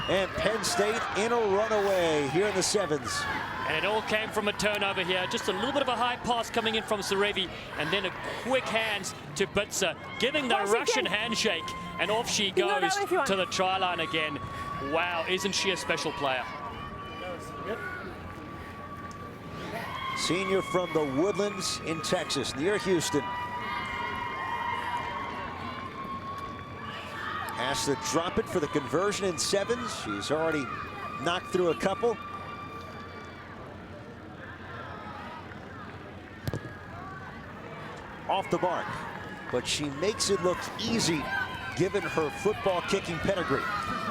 And Penn State in a runaway here in the sevens. And it all came from a turnover here. Just a little bit of a high pass coming in from Sarevi, and then a quick hands to Bitzer, giving the Russian handshake, and off she goes to the try line again. Wow, isn't she a special player? Senior from the Woodlands in Texas, near Houston. Has to drop it for the conversion in sevens. She's already knocked through a couple. Off the mark, but she makes it look easy given her football kicking pedigree.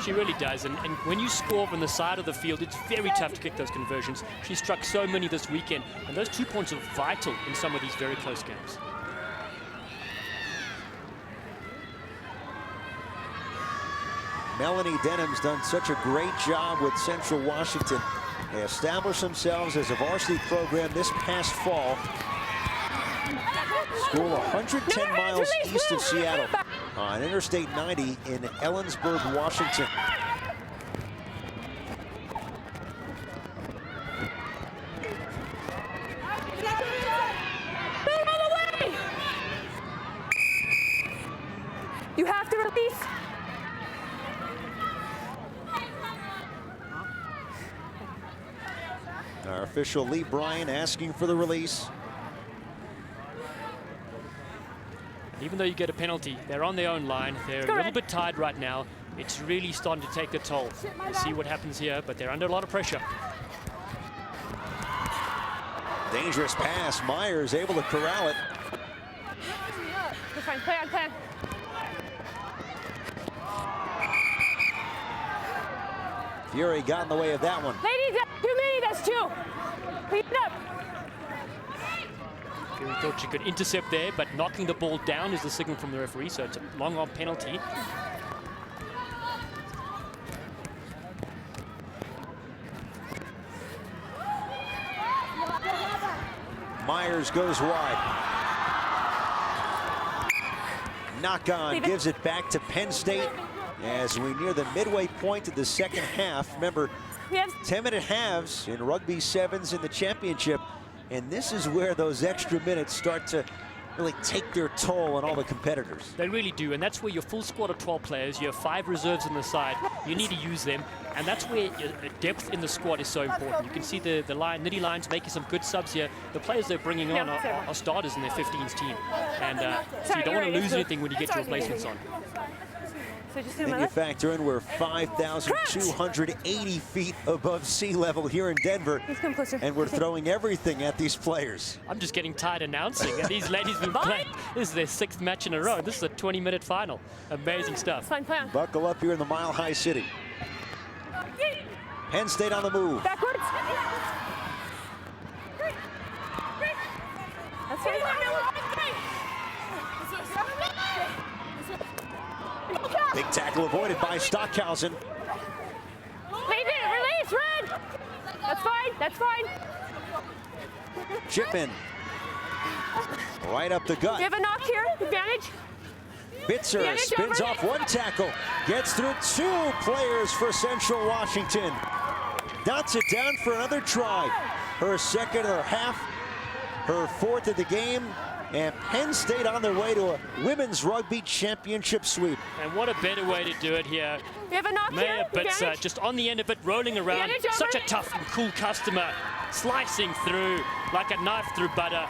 She really does, and when you score from the side of the field, it's very tough to kick those conversions. She struck so many this weekend, and those 2 points are vital in some of these very close games. Melanie Denham's done such a great job with Central Washington. They established themselves as a varsity program this past fall. School 110 miles east of Seattle on Interstate 90 in Ellensburg, Washington. You have to release. Our official Lee Bryan asking for the release. Even though you get a penalty, they're on their own line. They're a little bit tired right now. It's really starting to take a toll. We'll see what happens here, but they're under a lot of pressure. Dangerous pass. Myers able to corral it. You're fine. Play on, play on. Fury got in the way of that one. Ladies, that's too many. That's two. Clean it up. Fury thought she could intercept there, but knocking the ball down is the signal from the referee, so it's a long arm penalty. Myers goes wide. Knock on gives it back to Penn State as we near the midway point of the second half. Remember, 10-minute halves in rugby sevens in the championship, and this is where those extra minutes start to really take their toll on all the competitors. They really do, and that's where your full squad of 12 players, you have 5 reserves on the side, you need to use them, and that's where depth in the squad is so important. You can see the Nittany Lions making some good subs here. The players they're bringing on are starters in their 15s team, and so you don't want to lose anything when you get your replacements on. And you factor in we're 5,280 feet above sea level here in Denver, and we're throwing everything at these players. I'm just getting tired announcing, and these ladies have been playing. This is their 6th match in a row. This is a 20-minute final. Amazing stuff. Buckle up here in the Mile High City. Penn State on the move. Backwards. That's it. Big tackle avoided by Stockhausen. Release, Red. That's fine, that's fine. Chipman. Right up the gut. You have a knock here, advantage. Bitzer spins off one tackle. Gets through 2 players for Central Washington. Dots it down for another try. Her second of the half, her 4th of the game. And Penn State on their way to a women's rugby championship sweep. And what a better way to do it here. We have a knock here. Bitzer just on the end of it, rolling around. Such a tough and cool customer, slicing through like a knife through butter.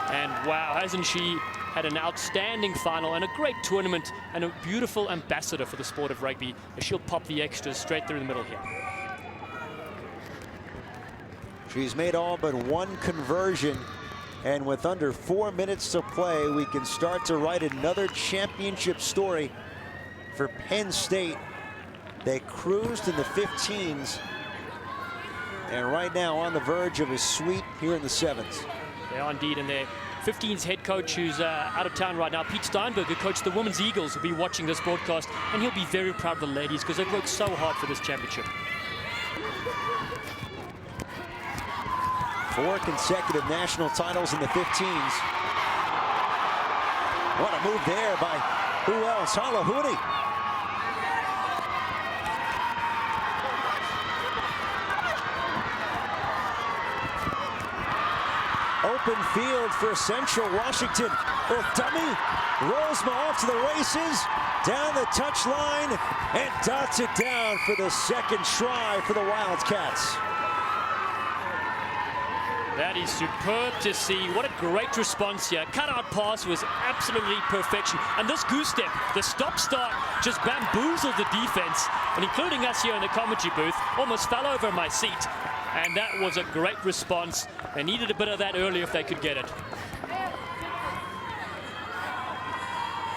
And wow, hasn't she had an outstanding final and a great tournament and a beautiful ambassador for the sport of rugby as she'll pop the extras straight through the middle here. She's made all but 1 conversion. And with under 4 minutes to play, we can start to write another championship story for Penn State. They cruised in the 15s, and right now on the verge of a sweep here in the 7s. They are indeed, and their 15s head coach, who's out of town right now, Pete Steinberg, who coached the Women's Eagles, will be watching this broadcast, and he'll be very proud of the ladies because they've worked so hard for this championship. 4 consecutive national titles in the 15s. What a move there by who else? Halahuni. Open field for Central Washington. Dummy Rosema off to the races, down the touchline, and dots it down for the second try for the Wildcats. That is superb to see. What a great response here. Cutout pass was absolutely perfection. And this goose step, the stop-start, just bamboozled the defense. And including us here in the commentary booth, almost fell over my seat. And that was a great response. They needed a bit of that earlier if they could get it.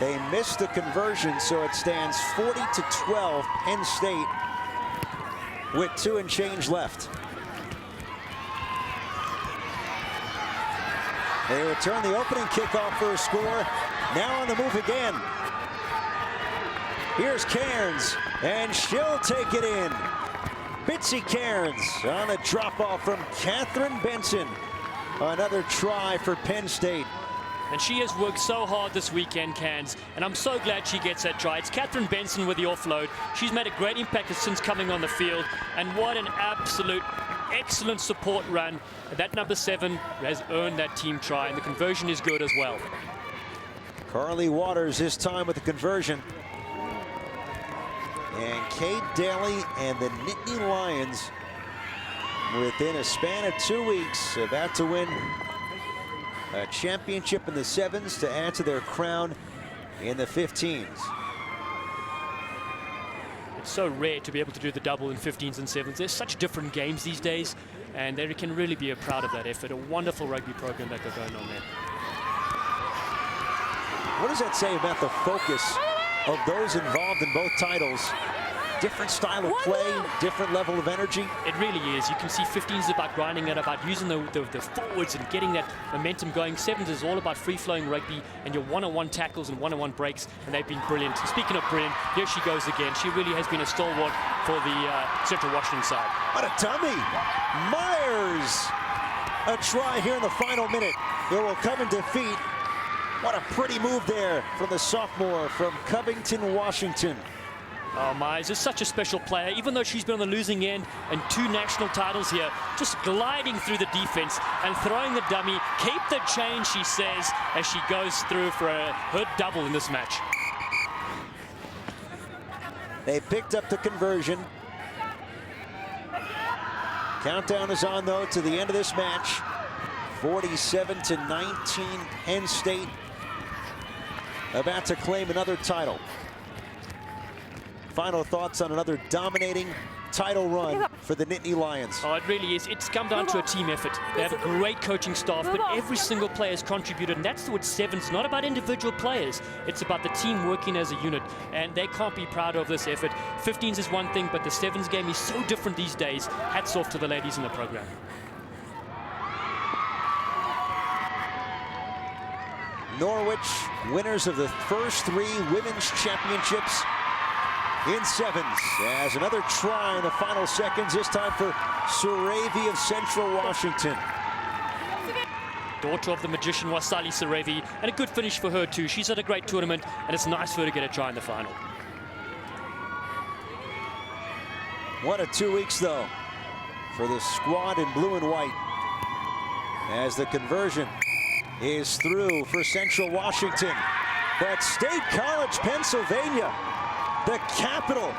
They missed the conversion, so it stands 40-12, Penn State, with 2 and change left. They return the opening kickoff for a score. Now on the move again. Here's Cairns, and she'll take it in. Bitsy Cairns on the drop-off from Catherine Benson. Another try for Penn State. And she has worked so hard this weekend, Cairns, and I'm so glad she gets that try. It's Catherine Benson with the offload. She's made a great impact since coming on the field, and what an absolute excellent support run. That number 7 has earned that team try, and the conversion is good as well. Carly Waters this time with the conversion. And Kate Daly and the Nittany Lions, within a span of 2 weeks, about to win a championship in the 7s to add to their crown in the 15s. It's so rare to be able to do the double in 15s and 7s. There's such different games these days, and they can really be proud of that effort. A wonderful rugby program that they're going on there. What does that say about the focus of those involved in both titles? Different style of play, different level of energy. It really is. You can see 15s about grinding it, about using the forwards and getting that momentum going. 7s is all about free-flowing rugby and your one-on-one tackles and one-on-one breaks, and they've been brilliant. Speaking of brilliant, here she goes again. She really has been a stalwart for the Central Washington side. What a dummy! Myers! A try here in the final minute. It will come in defeat. What a pretty move there from the sophomore from Covington, Washington. Oh, Myers is such a special player, even though she's been on the losing end and 2 national titles here, just gliding through the defense and throwing the dummy. Keep the change, she says, as she goes through for her double in this match. They picked up the conversion. Countdown is on, though, to the end of this match. 47-19, Penn State about to claim another title. Final thoughts on another dominating title run for the Nittany Lions. Oh, it really is. It's come down to a team effort. They have a great coaching staff, but every single player has contributed, and that's what 7's not about individual players. It's about the team working as a unit, and they can't be proud of this effort. 15s is one thing, but the 7's game is so different these days. Hats off to the ladies in the program. Norwich, winners of the first 3 women's championships in 7s, as another try in the final seconds, this time for Saravi of Central Washington. Daughter of the magician Wasali Saravi, and a good finish for her too. She's had a great tournament, and it's nice for her to get a try in the final. What a 2 weeks, though, for the squad in blue and white, as the conversion is through for Central Washington. But State College, Pennsylvania, the capital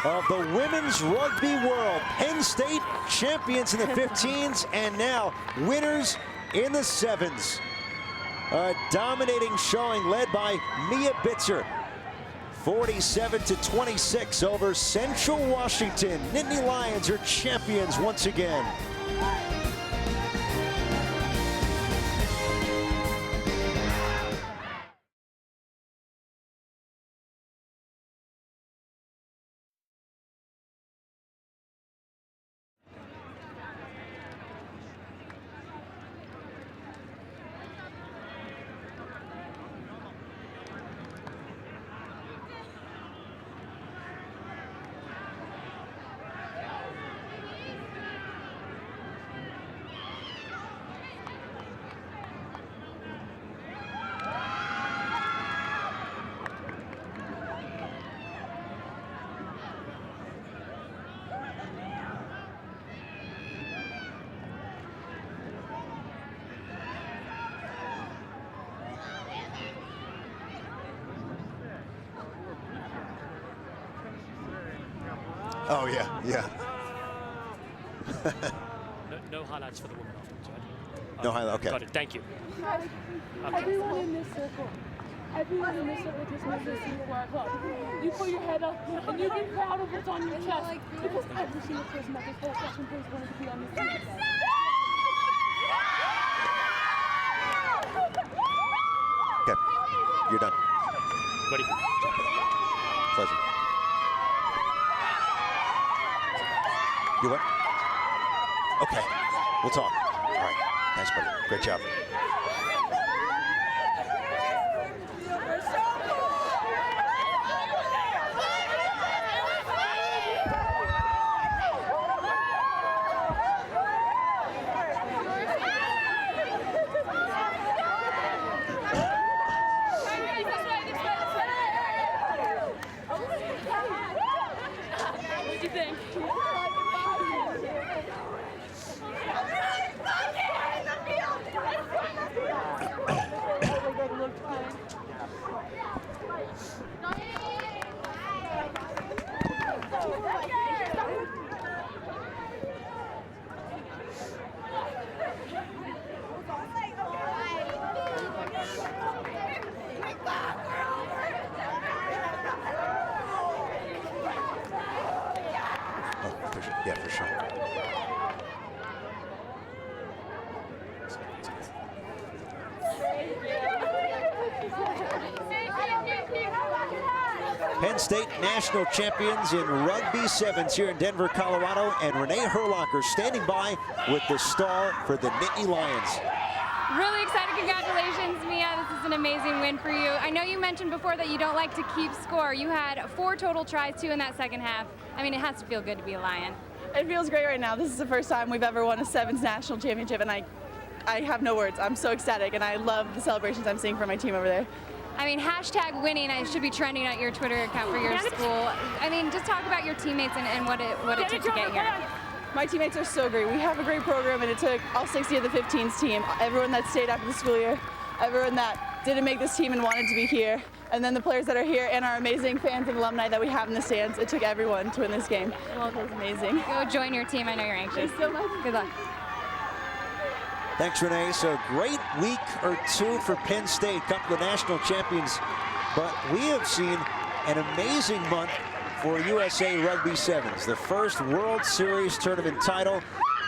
of the women's rugby world. Penn State champions in the 15s and now winners in the 7s. A dominating showing led by Mia Bitzer. 47-26 over Central Washington. Nittany Lions are champions once again. Oh, yeah, yeah. No highlights for the women afterwards, right? No highlight, okay. Got it, thank you. Everyone in this circle. Everyone in this circle just knows this single word. Look, you put your head up and you be proud of what's on your chest. Because every single person that this whole freshman place wanted to be on this team today. Okay, you're done. Buddy. Pleasure. You what? Okay, we'll talk. All right, thanks, buddy. Great job. What do you think? Yeah, for sure. Penn State national champions in Rugby Sevens here in Denver, Colorado, and Renee Herlocker standing by with the star for the Nittany Lions. Really excited. Congratulations, Mia. This is an amazing win for you. I know you mentioned before that you don't like to keep score. You had 4 total tries, 2 in that second half. I mean, it has to feel good to be a Lion. It feels great right now. This is the first time we've ever won a Sevens national championship, and I have no words. I'm so ecstatic, and I love the celebrations I'm seeing from my team over there. I mean, hashtag winning, it should be trending at your Twitter account for your school. I mean, just talk about your teammates and what it took to get here. My teammates are so great. We have a great program, and it took all 60 of the 15s team, everyone that stayed after the school year, everyone that didn't make this team and wanted to be here, and then the players that are here and our amazing fans and alumni that we have in the stands. It took everyone to win this game. Well, it was amazing. Go join your team. I know you're anxious. Thanks so much. Good luck. Thanks, Renee. So great week or two for Penn State, couple of national champions. But we have seen an amazing month for USA Rugby Sevens. The first World Series tournament title.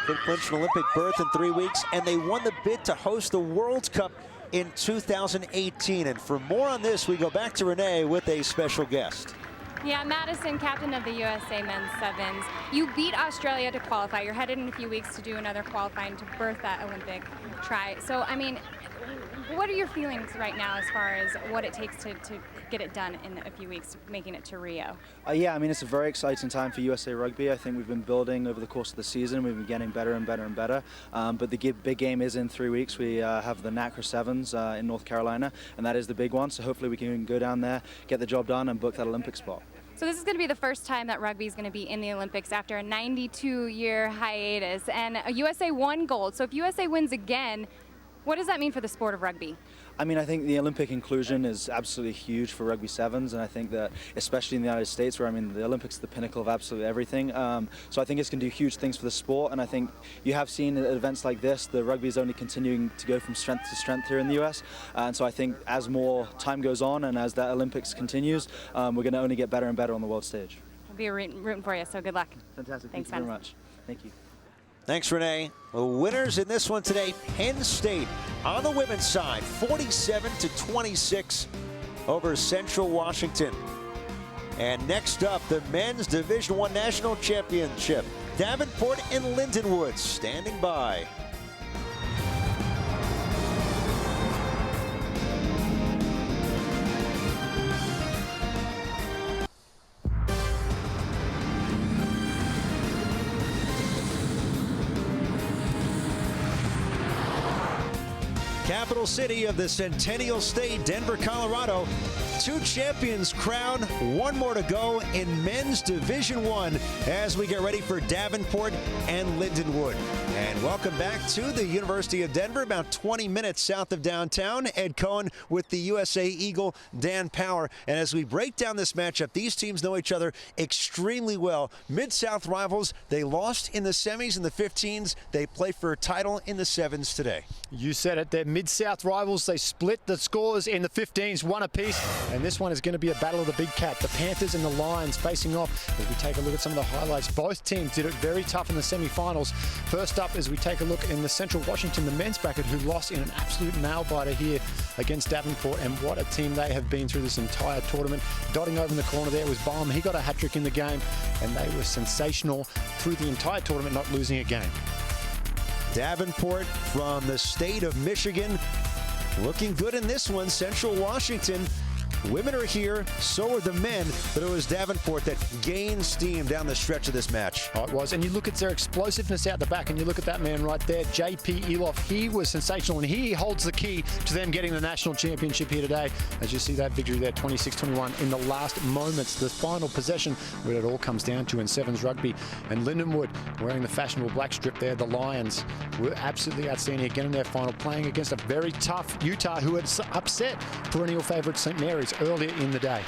They clinched an Olympic berth in 3 weeks, and they won the bid to host the World Cup in 2018. And for more on this, we go back to Renee with a special guest. Yeah, Madison, captain of the USA Men's Sevens. You beat Australia to qualify. You're headed in a few weeks to do another qualifying to birth that Olympic try. So, I mean, what are your feelings right now as far as what it takes to get it done in a few weeks, making it to Rio? Yeah, I mean, it's a very exciting time for USA Rugby. I think we've been building over the course of the season. We've been getting better and better and better. But the big game is in 3 weeks. We have the NACRA Sevens in North Carolina, and that is the big one. So hopefully we can go down there, get the job done, and book that Olympic spot. So this is going to be the first time that rugby is going to be in the Olympics after a 92-year hiatus, and USA won gold. So if USA wins again, what does that mean for the sport of rugby? I mean, I think the Olympic inclusion is absolutely huge for Rugby Sevens, and I think that, especially in the United States, where, I mean, the Olympics is the pinnacle of absolutely everything. So I think it's going to do huge things for the sport, and I think you have seen at events like this, the rugby is only continuing to go from strength to strength here in the US, and so I think as more time goes on and as that Olympics continues, we're going to only get better and better on the world stage. We'll be rooting for you, so good luck. Fantastic. Thanks, Thank you very much. Thank you. Thanks, Renee. The winners in this one today, Penn State on the women's side, 47-26 over Central Washington. And next up, the men's Division I National Championship. Davenport and Lindenwood standing by. Capital city of the Centennial State, Denver, Colorado. 2 champions crowned, 1 more to go in men's Division I as we get ready for Davenport and Lindenwood. And welcome back to the University of Denver, about 20 minutes south of downtown. Ed Cohen with the USA Eagle, Dan Power. And as we break down this matchup, these teams know each other extremely well. Mid-South rivals, they lost in the semis in the 15s. They play for a title in the 7s today. You said it, they're Mid-South rivals. They split the scores in the 15s, 1 apiece. And this one is going to be a battle of the big cat. The Panthers and the Lions facing off as we take a look at some of the highlights. Both teams did it very tough in the semi-finals. First up, as we take a look in the Central Washington, the men's bracket, who lost in an absolute nail-biter here against Davenport. And what a team they have been through this entire tournament. Dotting over in the corner there was Baum. He got a hat-trick in the game, and they were sensational through the entire tournament, not losing a game. Davenport from the state of Michigan, looking good in this one. Central Washington, women are here, so are the men, but it was Davenport that gained steam down the stretch of this match. Oh, it was, and you look at their explosiveness out the back, and you look at that man right there, J.P. Eloff. He was sensational, and he holds the key to them getting the national championship here today. As you see that victory there, 26-21 in the last moments, the final possession, where it all comes down to in sevens rugby. And Lindenwood wearing the fashionable black strip there. The Lions were absolutely outstanding again in their final, playing against a very tough Utah who had upset perennial favourite St. Mary's earlier in the day.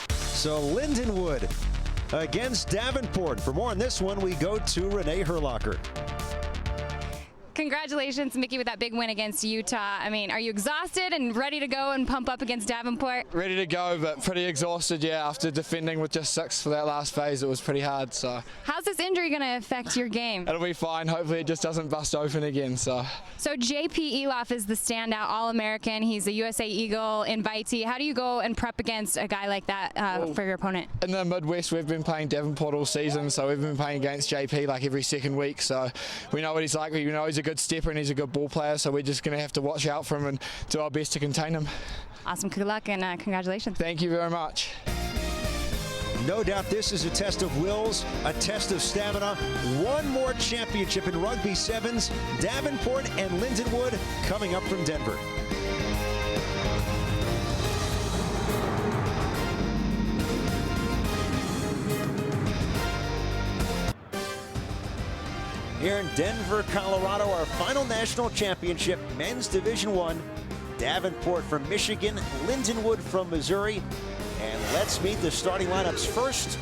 So Lindenwood against Davenport. For more on this one, we go to Renee Herlocker. Congratulations, Mickey, with that big win against Utah. I mean, are you exhausted and ready to go and pump up against Davenport? Ready to go, but pretty exhausted, yeah. After defending with just 6 for that last phase, it was pretty hard. So how's this injury going to affect your game? It'll be fine. Hopefully it just doesn't bust open again. So J.P. Eloff is the standout All-American. He's a USA Eagle invitee. How do you go and prep against a guy like that for your opponent? In the Midwest, we've been playing Davenport all season, so we've been playing against J.P. like every second week. So we know what he's like. We know he's a good stepper and he's a good ball player, so we're just going to have to watch out for him and do our best to contain him. Awesome. Good luck and congratulations. Thank you very much. No doubt this is a test of wills, a test of stamina. One more championship in Rugby Sevens. Davenport and Lindenwood coming up from Denver. Here in Denver, Colorado, our final national championship, men's Division I. Davenport from Michigan, Lindenwood from Missouri. And let's meet the starting lineups first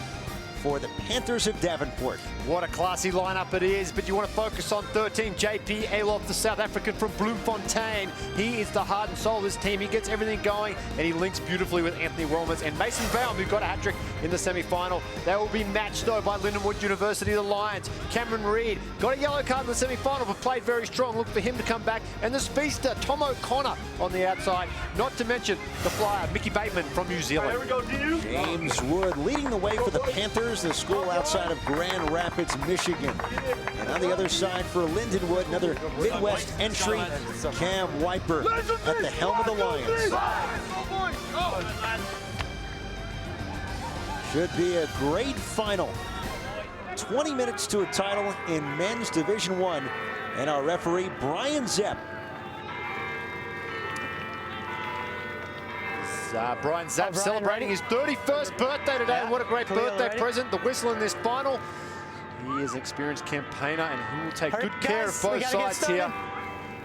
for the Panthers of Davenport. What a classy lineup it is, but you want to focus on 13, J.P. Eloff, the South African from Bloemfontein. He is the heart and soul of this team. He gets everything going, and he links beautifully with Anthony Welmers and Mason Baum, who got a hat-trick in the semi-final. They will be matched, though, by Lindenwood University, the Lions. Cameron Reid got a yellow card in the semi-final, but played very strong. Look for him to come back. And the speedster, Tom O'Connor, on the outside. Not to mention the flyer, Mickey Bateman from New Zealand. Here we go, James Wood leading the way for the Panthers, the school outside of Grand Rapids, Michigan. And on the other side for Lindenwood, another Midwest entry, Cam Wiper at the helm of the Lions. Should be a great final. 20 minutes to a title in men's Division I. And our referee, Brian Zepp. Brian Zapp celebrating his 31st birthday today. And what a great birthday present. The whistle in this final. He is an experienced campaigner, and he will take good care of both sides here.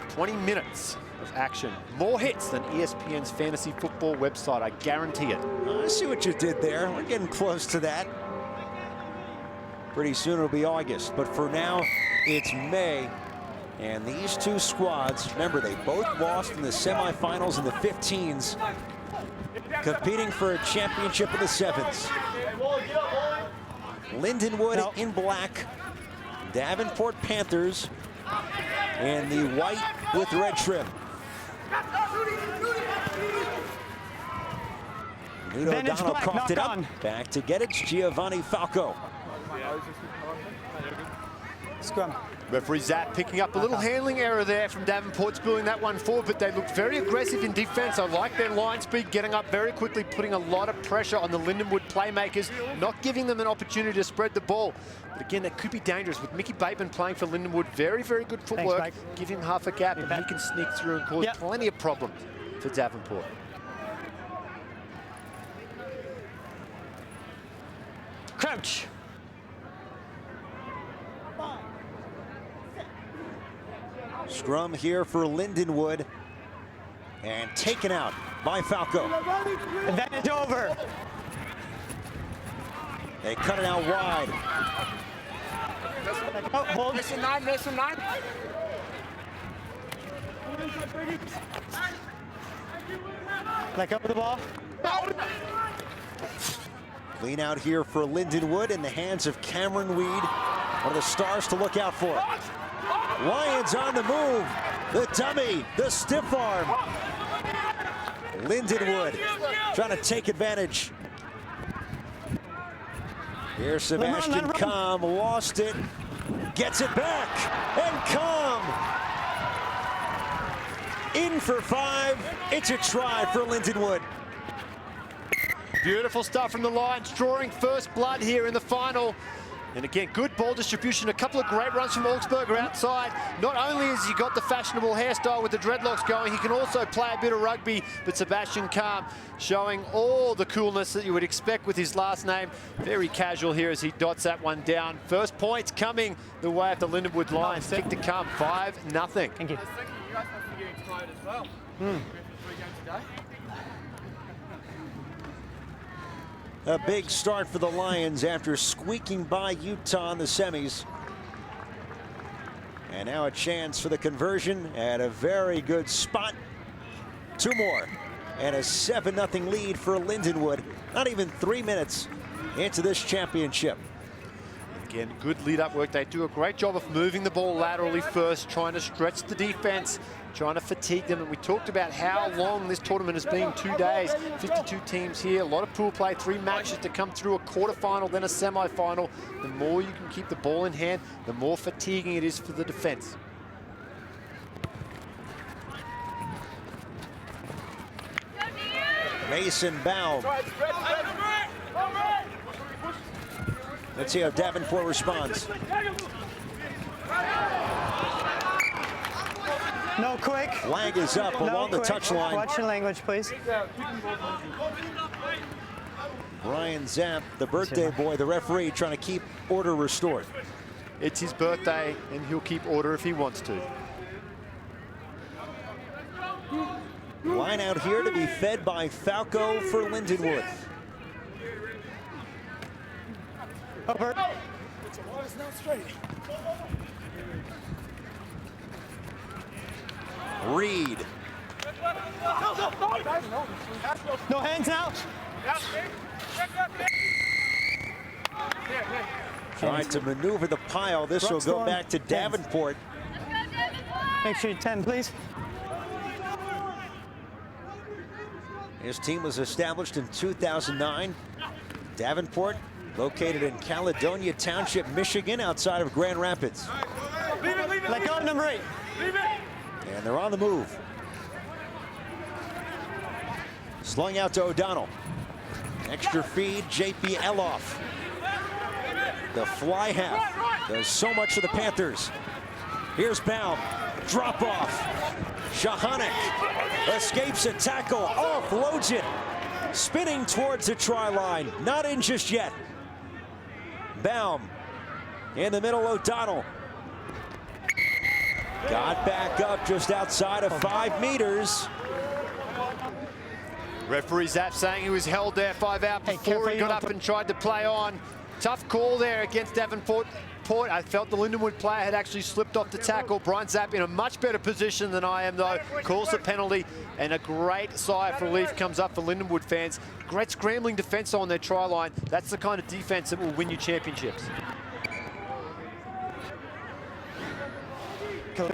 20 minutes of action. More hits than ESPN's fantasy football website, I guarantee it. I see what you did there. We're getting close to that. Pretty soon it'll be August, but for now, it's May. And these two squads, remember, they both lost in the semifinals in the 15s, competing for a championship in the 7s. Lindenwood in black, Davenport Panthers, and the white with red trim. Nuno O'Donnell coughed it up. Back to get it, Giovanni Falco. Scrum. Referee Zapp picking up a little handling error there from Davenport, spilling that one forward, but they looked very aggressive in defense. I like their line speed, getting up very quickly, putting a lot of pressure on the Lindenwood playmakers, not giving them an opportunity to spread the ball. But again, that could be dangerous with Mickey Bateman playing for Lindenwood. Very, very good footwork. Thanks, give him half a gap, and he can sneak through and cause plenty of problems for Davenport. Crouch. Scrum here for Lindenwood. And taken out by Falco. Advantage over. They cut it out wide. Hold. Listen 9, listen 9. Let go of the ball. Clean out here for Lindenwood in the hands of Cameron Weed. One of the stars to look out for. Lions on the move. The dummy, the stiff arm. Lindenwood trying to take advantage. Here's Sebastian Comm, lost it, gets it back, and Comm in for 5. It's a try for Lindenwood. Beautiful stuff from the Lions, drawing first blood here in the final. And again, good ball distribution, a couple of great runs from Augsburger outside. Not only has he got the fashionable hairstyle with the dreadlocks going, he can also play a bit of rugby, but Sebastian Comm showing all the coolness that you would expect with his last name. Very casual here as he dots that one down. First points coming the way of the Lindenwood Lions. Kick to come, 5-0. Thank you. I was thinking you guys must be getting tired as well. 3 games today. A big start for the Lions after squeaking by Utah in the semis. And now a chance for the conversion at a very good spot. 2 more and a 7-0 lead for Lindenwood. Not even 3 minutes into this championship. Again, good lead-up work. They do a great job of moving the ball laterally first, trying to stretch the defense, trying to fatigue them. And we talked about how long this tournament has been, 2 days, 52 teams here, a lot of pool play, 3 matches to come through, a quarterfinal, then a semi-final. The more you can keep the ball in hand, the more fatiguing it is for the defense. Mason Baum. Let's see how Davenport responds. No quick. Flag is up along the touchline. Watch your language, please. Brian Zapp, the birthday boy, the referee, trying to keep order restored. It's his birthday, and he'll keep order if he wants to. Line out here to be fed by Falco for Lindenwood. Over. Reed. No hands now. Tried to maneuver the pile. This will go back to Davenport. Make sure you're 10, please. His team was established in 2009. Davenport, located in Caledonia Township, Michigan, outside of Grand Rapids. Let go of number 8. And they're on the move. Slung out to O'Donnell. Extra feed, J.P. Eloff. The fly half does so much for the Panthers. Here's Baum. Drop off. Shahanik escapes a tackle, offloads it. Spinning towards the try line. Not in just yet. Baum in the middle, O'Donnell. Got back up just outside of 5 meters. Referee Zapp saying he was held there 5 out before he got up and tried to play on. Tough call there against Davenport. I felt the Lindenwood player had actually slipped off the tackle. Brian Zapp in a much better position than I am, though. Calls the penalty, and a great sigh of relief comes up for Lindenwood fans. Great scrambling defense on their try line. That's the kind of defense that will win you championships.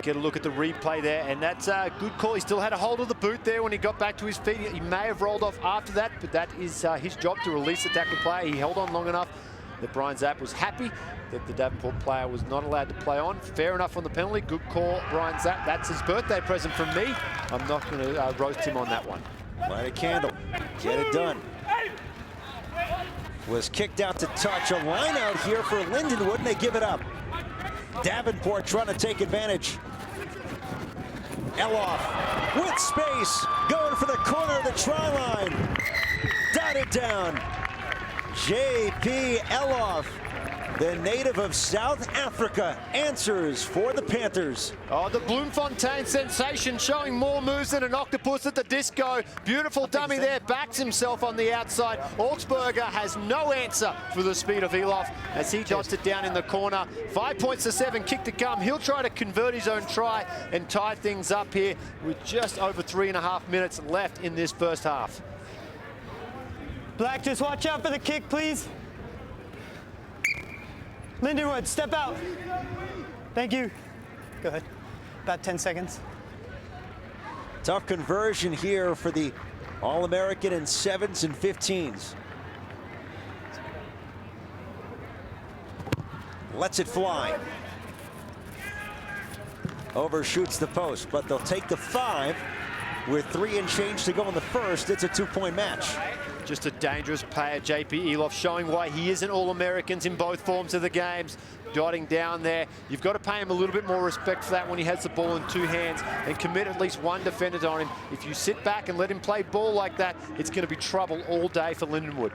Get a look at the replay there, and that's a good call. He still had a hold of the boot there when he got back to his feet. He may have rolled off after that, but that is his job to release the tackle player. He held on long enough that Brian Zapp was happy that the Davenport player was not allowed to play on. Fair enough on the penalty. Good call, Brian Zapp. That's his birthday present from me. I'm not going to roast him on that one. Light a candle. Get it done. Was kicked out to touch. A line out here for Lindenwood, and they give it up. Davenport trying to take advantage. Eloff with space, going for the corner of the try line. Dotted down. J.P. Eloff, the native of South Africa, answers for the Panthers. Oh, the Bloemfontein sensation showing more moves than an octopus at the disco. Beautiful dummy there, backs himself on the outside. Augsburger has no answer for the speed of Eloff as he dots it down in the corner. 5 points to 7, kick to come. He'll try to convert his own try and tie things up here with just over 3.5 minutes left in this first half. Black, just watch out for the kick, please. Lindenwood, step out. Thank you. Go ahead. About 10 seconds. Tough conversion here for the All-American in 7s and 15s. Lets it fly. Overshoots the post, but they'll take the 5 with 3 and change to go in the first. It's a 2-point match. Just a dangerous player, J.P. Eloff, showing why he is an All-Americans in both forms of the games. Dotting down there. You've got to pay him a little bit more respect for that when he has the ball in 2 hands and commit at least 1 defender on him. If you sit back and let him play ball like that, it's going to be trouble all day for Lindenwood.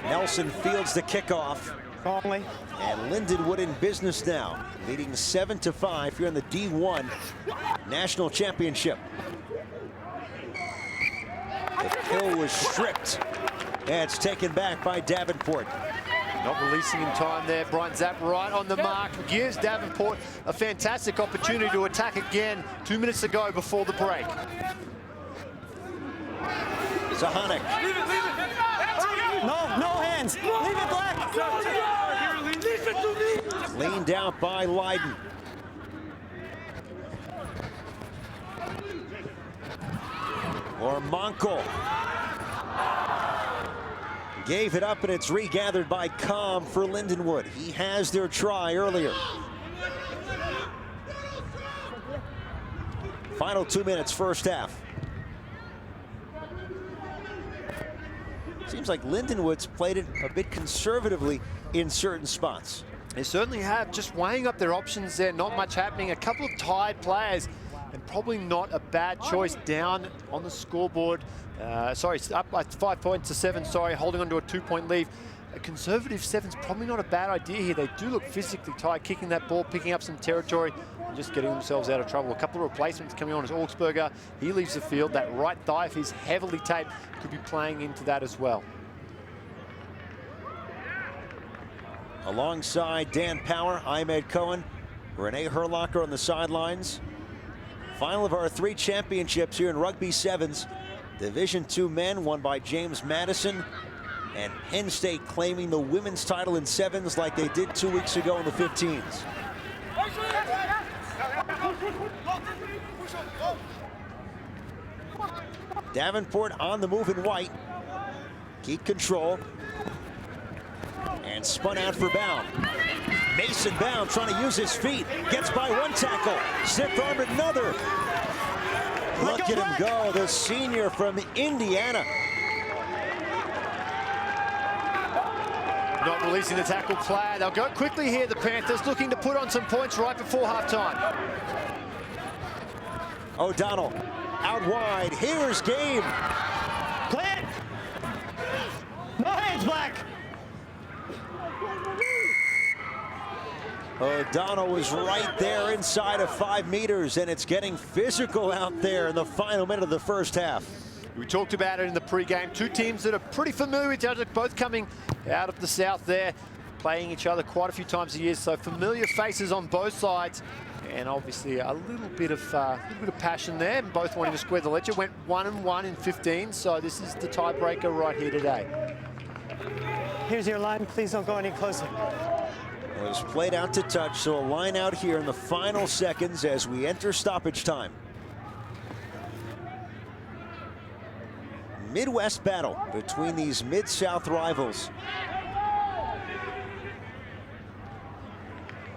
Nelson fields the kickoff. Wrongly. And Lindenwood in business now, leading 7-5 here in the D1 National Championship. The kill was stripped, and it's taken back by Davenport. Not releasing in time there. Brian Zapp right on the mark. Gives Davenport a fantastic opportunity to attack again. 2 minutes to go before the break. Zahanik. No hands. Leave it, Black. Leaned out by Leiden. Or Monkel. Gave it up, and it's regathered by Com for Lindenwood. He has their try earlier. Final 2 minutes, first half. Seems like Lindenwood's played it a bit conservatively in certain spots. They certainly have, just weighing up their options there, not much happening. A couple of tired players, and probably not a bad choice down on the scoreboard. Sorry, up by 5 points to 7, sorry, holding on to a 2-point lead. A conservative 7's probably not a bad idea here. They do look physically tired, kicking that ball, picking up some territory, and just getting themselves out of trouble. A couple of replacements coming on as Augsburger. He leaves the field. That right thigh, if he's heavily taped, could be playing into that as well. Alongside Dan Power, Ahmed Cohen, Renee Herlocker on the sidelines. Final of our 3 championships here in Rugby 7s. Division II men won by James Madison, and Penn State claiming the women's title in 7s like they did 2 weeks ago in the 15s. Davenport on the move in white. Keep control. And spun out for Bound. Mason Bound trying to use his feet. Gets by 1 tackle. Stiff arm another. Look at him go, the senior from Indiana. Not releasing the tackle player. They'll go quickly here, the Panthers, looking to put on some points right before halftime. O'Donnell out wide. Here's game. Play it. No hands, Black. O'Donnell was right there inside of 5 meters, and it's getting physical out there in the final minute of the first half. We talked about it in the pregame. 2 teams that are pretty familiar with each other, both coming out of the south there, playing each other quite a few times a year. So familiar faces on both sides, and obviously a little bit of passion there. Both wanting to square the ledger. Went 1-1 in 15, so this is the tiebreaker right here today. Here's your line. Please don't go any closer. It was played out to touch, so a line out here in the final seconds as we enter stoppage time. Midwest battle between these Mid-South rivals.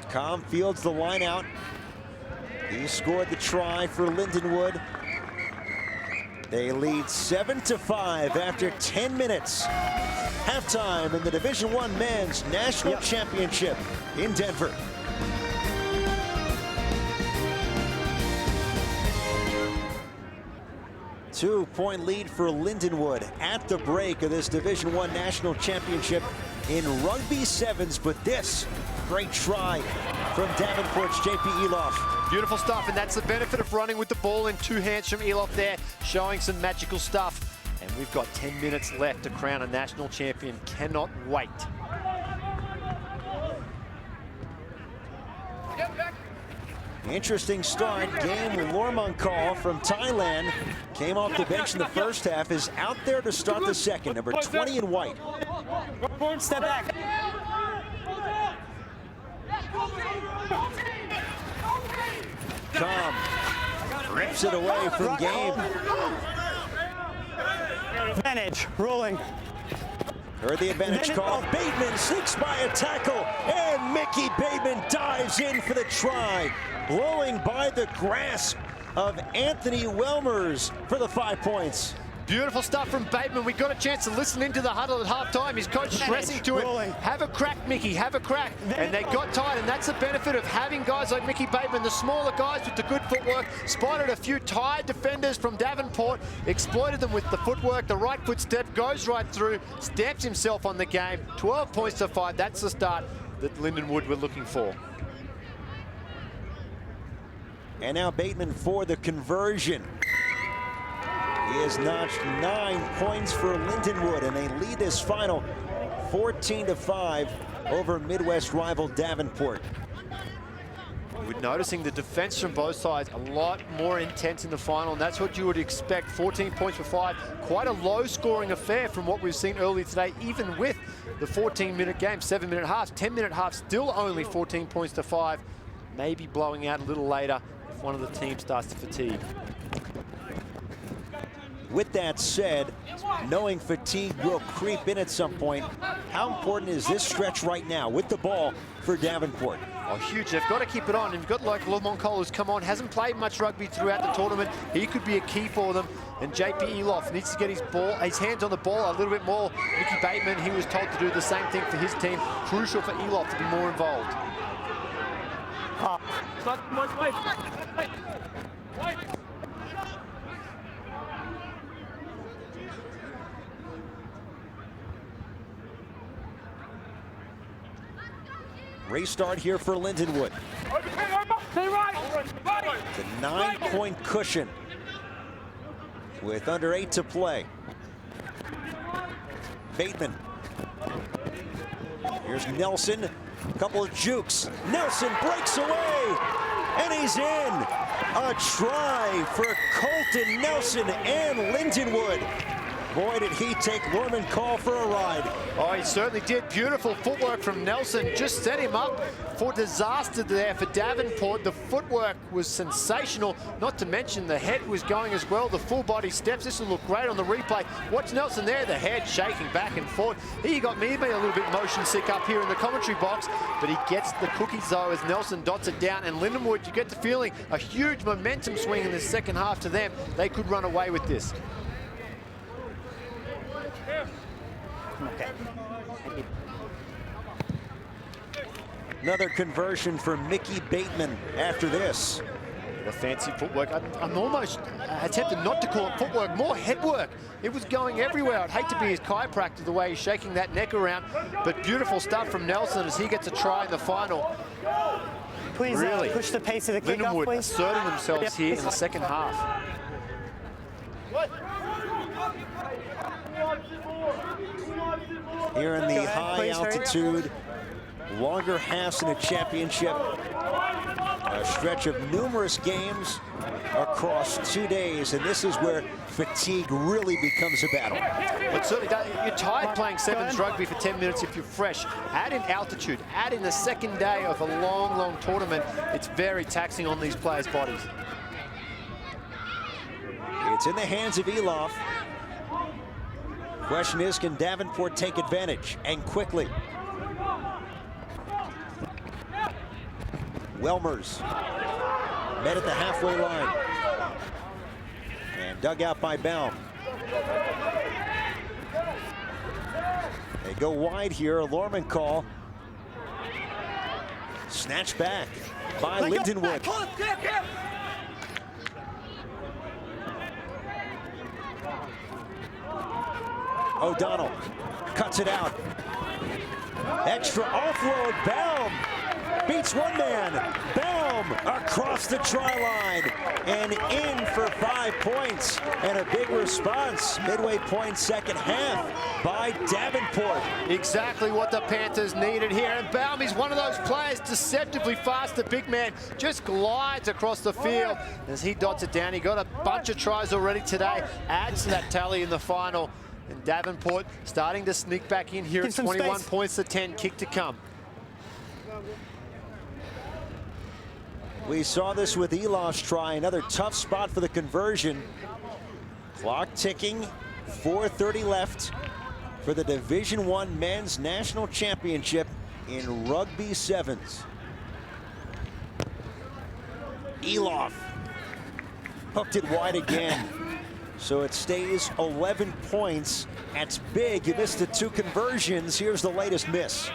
Com fields the line out. He scored the try for Lindenwood. They lead 7-5 after 10 minutes. Halftime in the Division I Men's National Championship in Denver. 2-point lead for Lindenwood at the break of this Division I National Championship in Rugby Sevens, but this great try from Davenport's J.P. Eloff. Beautiful stuff, and that's the benefit of running with the ball in two hands from Eloff there, showing some magical stuff. And we've got 10 minutes left to crown a national champion. Cannot wait. Interesting start. Game Lormankal from Thailand came off the bench in the first half, is out there to start the second. Number 20 in white. Step back. Tom rips it away from Game. Advantage, rolling. Heard the advantage call. Bateman sneaks by a tackle, and Mickey Bateman dives in for the try, blowing by the grasp of Anthony Welmers for the 5 points. Beautiful stuff from Bateman. We got a chance to listen into the huddle at halftime. His coach stressing to him, have a crack, Mickey, have a crack. And they got tight, and that's the benefit of having guys like Mickey Bateman, the smaller guys with the good footwork. Spotted a few tired defenders from Davenport, exploited them with the footwork. The right foot step goes right through, stamps himself on the game. 12 points to 5. That's the start that Lindenwood were looking for. And now Bateman for the conversion. He has notched 9 points for Lindenwood, and they lead this final 14-5 over Midwest rival Davenport. We're noticing the defense from both sides a lot more intense in the final, and that's what you would expect. 14 points for 5. Quite a low-scoring affair from what we've seen earlier today, even with the 14-minute game, 7-minute halves. 10-minute half, still only 14 points to 5. Maybe blowing out a little later if one of the teams starts to fatigue. With that said, knowing fatigue will creep in at some point, how important is this stretch right now with the ball for Davenport? Oh, huge. They've got to keep it on. And you've got like Lormankal who's come on, hasn't played much rugby throughout the tournament. He could be a key for them. And J.P. Eloff needs to get his hands on the ball a little bit more. Mickey Bateman, he was told to do the same thing for his team. Crucial for Eloff to be more involved. Restart here for Lindenwood. The 9-point cushion with under 8 to play. Bateman. Here's Nelson. A couple of jukes. Nelson breaks away, and he's in. A try for Colton Nelson and Lindenwood. Boy, did he take Lormankal for a ride. Oh, he certainly did. Beautiful footwork from Nelson. Just set him up for disaster there for Davenport. The footwork was sensational. Not to mention the head was going as well. The full body steps. This will look great on the replay. Watch Nelson there. The head shaking back and forth. He got me a little bit motion sick up here in the commentary box, but he gets the cookies though as Nelson dots it down. And Lindenwood, you get the feeling a huge momentum swing in the second half to them. They could run away with this. Okay. Another conversion for Mickey Bateman after this. The fancy footwork. I'm almost tempted not to call it footwork, more head work. It was going everywhere. I'd hate to be his chiropractor the way he's shaking that neck around, but beautiful stuff from Nelson as he gets a try in the final. Please really push the pace of the kickoff, Lindenwood please. asserting themselves here in the second half. Here in the high altitude, longer halves in a championship, a stretch of numerous games across 2 days, and this is where fatigue really becomes a battle. It certainly does. You're tired playing sevens rugby for 10 minutes if you're fresh. Add in altitude, add in the second day of a long, long tournament. It's very taxing on these players' bodies. It's in the hands of Eloff. Question is, can Davenport take advantage, and quickly? Welmers met at the halfway line and dug out by Baum. They go wide here. Lormankal snatched back by Lindenwood. O'Donnell cuts it out. Extra offload, Baum beats one man. Baum across the try line and in for 5 points. And a big response, midway point second half by Davenport. Exactly what the Panthers needed here. And Baum is one of those players, deceptively fast. The big man just glides across the field as he dots it down. He got a bunch of tries already today, adds to that tally in the final. And Davenport starting to sneak back in here at 21 points to 10, kick to come. We saw this with Elof's try, another tough spot for the conversion. Clock ticking, 4:30 left for the Division I Men's National Championship in Rugby Sevens. Elof hooked it wide again. So it stays 11 points. That's big. You missed the 2 conversions. Here's the latest miss.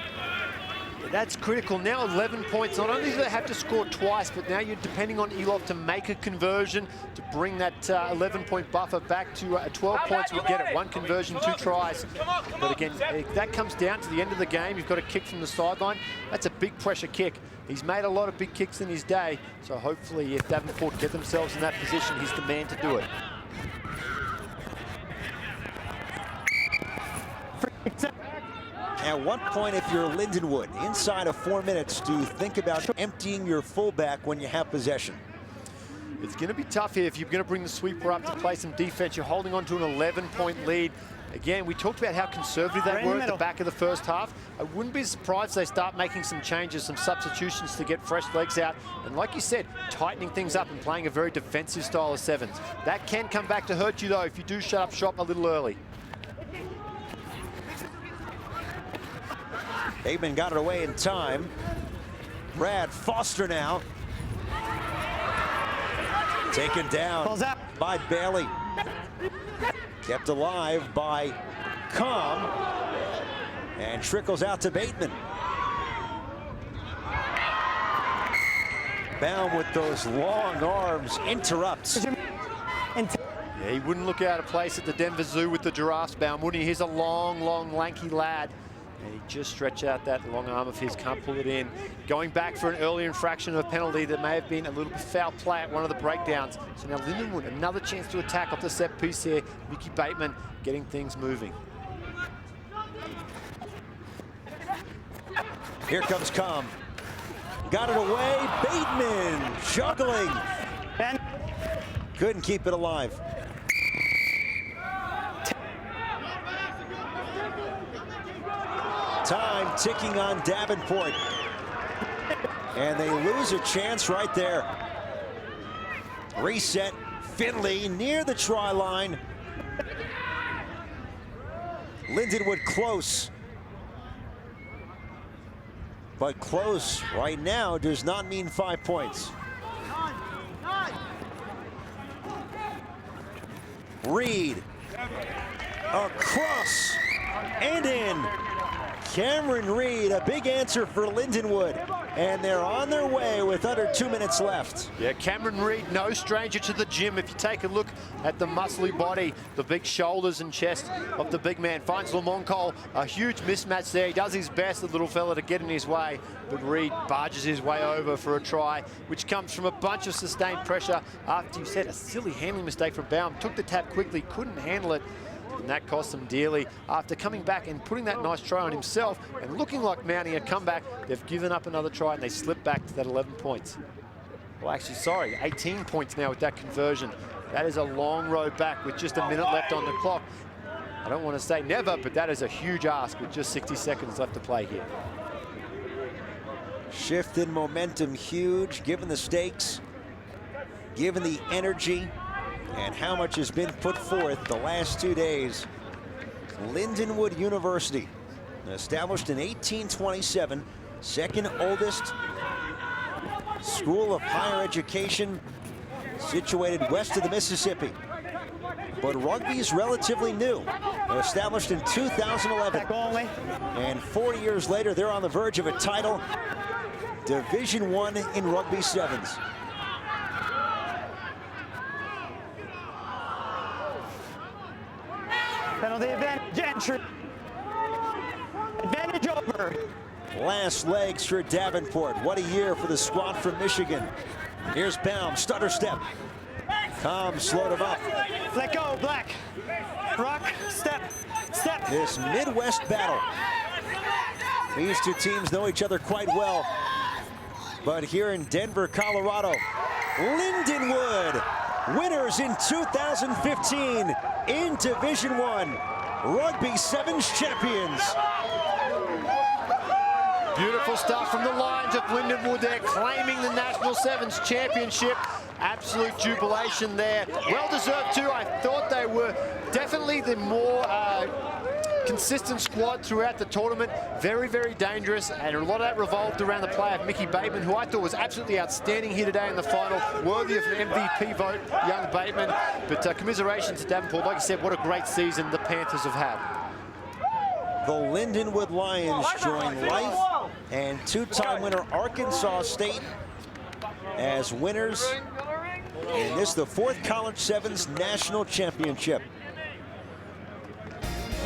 That's critical. Now 11 points. Not only do they have to score twice, but now you're depending on Elof to make a conversion to bring that 11-point buffer back to 12 points. We'll get it. 1 conversion, 2 tries. But again, that comes down to the end of the game. You've got a kick from the sideline. That's a big pressure kick. He's made a lot of big kicks in his day. So hopefully if Davenport get themselves in that position, he's the man to do it. At what point, if you're Lindenwood, inside of 4 minutes, do you think about emptying your fullback when you have possession? It's going to be tough here if you're going to bring the sweeper up to play some defense. You're holding on to an 11-point lead. Again, we talked about how conservative they were at the back of the first half. I wouldn't be surprised if they start making some changes, some substitutions to get fresh legs out. And like you said, tightening things up and playing a very defensive style of sevens. That can come back to hurt you, though, if you do shut up shop a little early. Bateman got it away in time. Brad Foster now. Taken down by Bailey. Kept alive by Com. And trickles out to Bateman. Baum with those long arms interrupts. Yeah, he wouldn't look out of place at the Denver Zoo with the giraffes, Baum, wouldn't he? He's a long, lanky lad. And he just stretched out that long arm of his, can't pull it in. Going back for an earlier infraction of a penalty that may have been a little bit foul play at one of the breakdowns. So now Lindenwood, another chance to attack off the set piece here. Mickey Bateman getting things moving. Here comes Com. Got it away, Bateman juggling. Couldn't keep it alive. Time ticking on Davenport. And they lose a chance right there. Reset, Finley near the try line. Lindenwood close. But close right now does not mean 5 points. Reed across and in. Cameron Reed, a big answer for Lindenwood, and they're on their way with under 2 minutes left. Yeah, Cameron Reed, no stranger to the gym. If you take a look at the muscly body, the big shoulders and chest of the big man, finds Lamoncole, a huge mismatch there. He does his best, the little fella, to get in his way, but Reed barges his way over for a try, which comes from a bunch of sustained pressure after you said a silly handling mistake from Baum. Took the tap quickly, couldn't handle it. And that cost him dearly. After coming back and putting that nice try on himself and looking like mounting a comeback, they've given up another try and they slip back to that 11 points. Well, actually, sorry, 18 points now with that conversion. That is a long road back with just a minute left on the clock. I don't want to say never, but that is a huge ask with just 60 seconds left to play here. Shift in momentum huge, given the stakes, given the energy, and how much has been put forth the last 2 days. Lindenwood University, established in 1827, second oldest school of higher education situated west of the Mississippi. But rugby is relatively new. Established in 2011. And 4 years later, they're on the verge of a title, Division I in Rugby Sevens. Penalty advantage entry. Advantage over. Last legs for Davenport. What a year for the squad from Michigan. Here's Baum, stutter step. Combs slowed him up. Let go, Black. Rock, step, step. This Midwest battle. These two teams know each other quite well. But here in Denver, Colorado, Lindenwood, winners in 2015 in Division I, Rugby Sevens champions. Beautiful stuff from the Lions of Lindenwood there, claiming the National Sevens Championship. Absolute jubilation there. Well deserved too. I thought they were definitely the more consistent squad throughout the tournament. Very, very dangerous, and a lot of that revolved around the play of Mickey Bateman, who I thought was absolutely outstanding here today in the final. Worthy of an MVP vote, young Bateman. But commiserations to Davenport. Like I said, what a great season the Panthers have had. The Lindenwood Lions join Life and two-time winner Arkansas State as winners in this, the fourth College Sevens National Championship.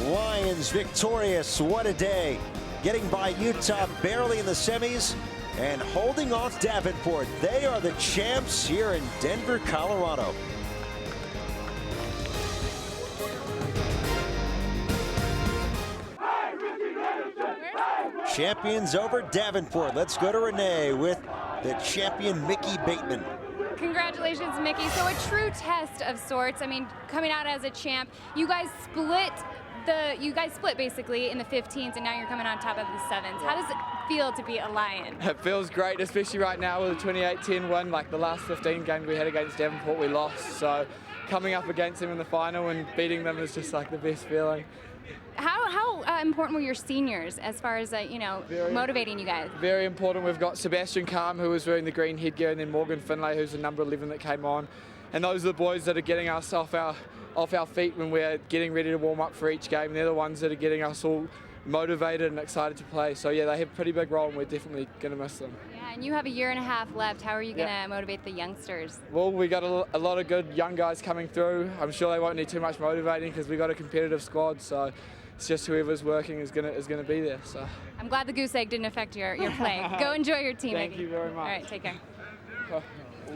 Lions victorious, what a day. Getting by Utah barely in the semis and holding off Davenport. They are the champs here in Denver, Colorado. Champions over Davenport. Let's go to Renee with the champion Mickey Bateman. Congratulations, Mickey. So a true test of sorts. I mean, coming out as a champ, you guys split basically in the 15s, and now you're coming on top of the 7s. How does it feel to be a Lion? It feels great, especially right now with the 28-10 win. Like the last 15 games we had against Davenport, we lost. So coming up against them in the final and beating them is just like the best feeling. How important were your seniors as far as motivating you guys? Very important. We've got Sebastian Calm, who was wearing the green headgear, and then Morgan Finlay, who's the number 11 that came on. And those are the boys that are getting us off our feet when we're getting ready to warm up for each game. They're the ones that are getting us all motivated and excited to play. So yeah, they have a pretty big role, and we're definitely going to miss them. Yeah, and you have a year and a half left. How are you going to motivate the youngsters? Well, we got a lot of good young guys coming through. I'm sure they won't need too much motivating because we got a competitive squad. So it's just whoever's working is gonna be there. So I'm glad the goose egg didn't affect your play. Go enjoy your team. Thank you very much. All right, take care.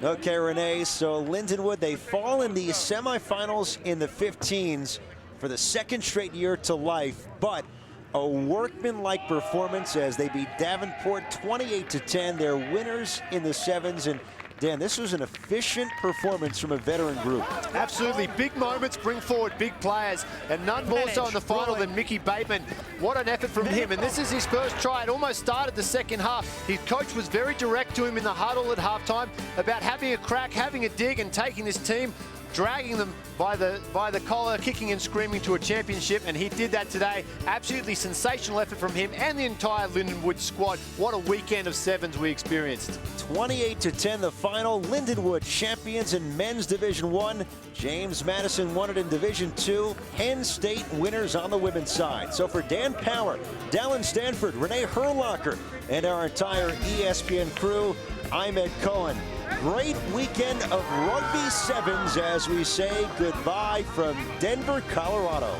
Okay, Renee, so Lindenwood, they fall in the semifinals in the 15s for the second straight year to Life, but a workmanlike performance as they beat Davenport 28-10. They're winners in the 7s, and Dan, this was an efficient performance from a veteran group. Absolutely. Big moments bring forward big players, and none more so in the final than Mickey Bateman. What an effort from him, and this is his first try. It almost started the second half. His coach was very direct to him in the huddle at halftime about having a crack, having a dig, and taking this team, dragging them by the collar, kicking and screaming to a championship, and he did that today. Absolutely sensational effort from him and the entire Lindenwood squad. What a weekend of 7s we experienced. 28-10 the final. Lindenwood champions in men's Division I. James Madison won it in Division II. Penn State winners on the women's side. So for Dan Power, Dallin Stanford, Renee Herlocker, and our entire ESPN crew, I'm Ed Cohen. Great weekend of Rugby Sevens as we say goodbye from Denver, Colorado.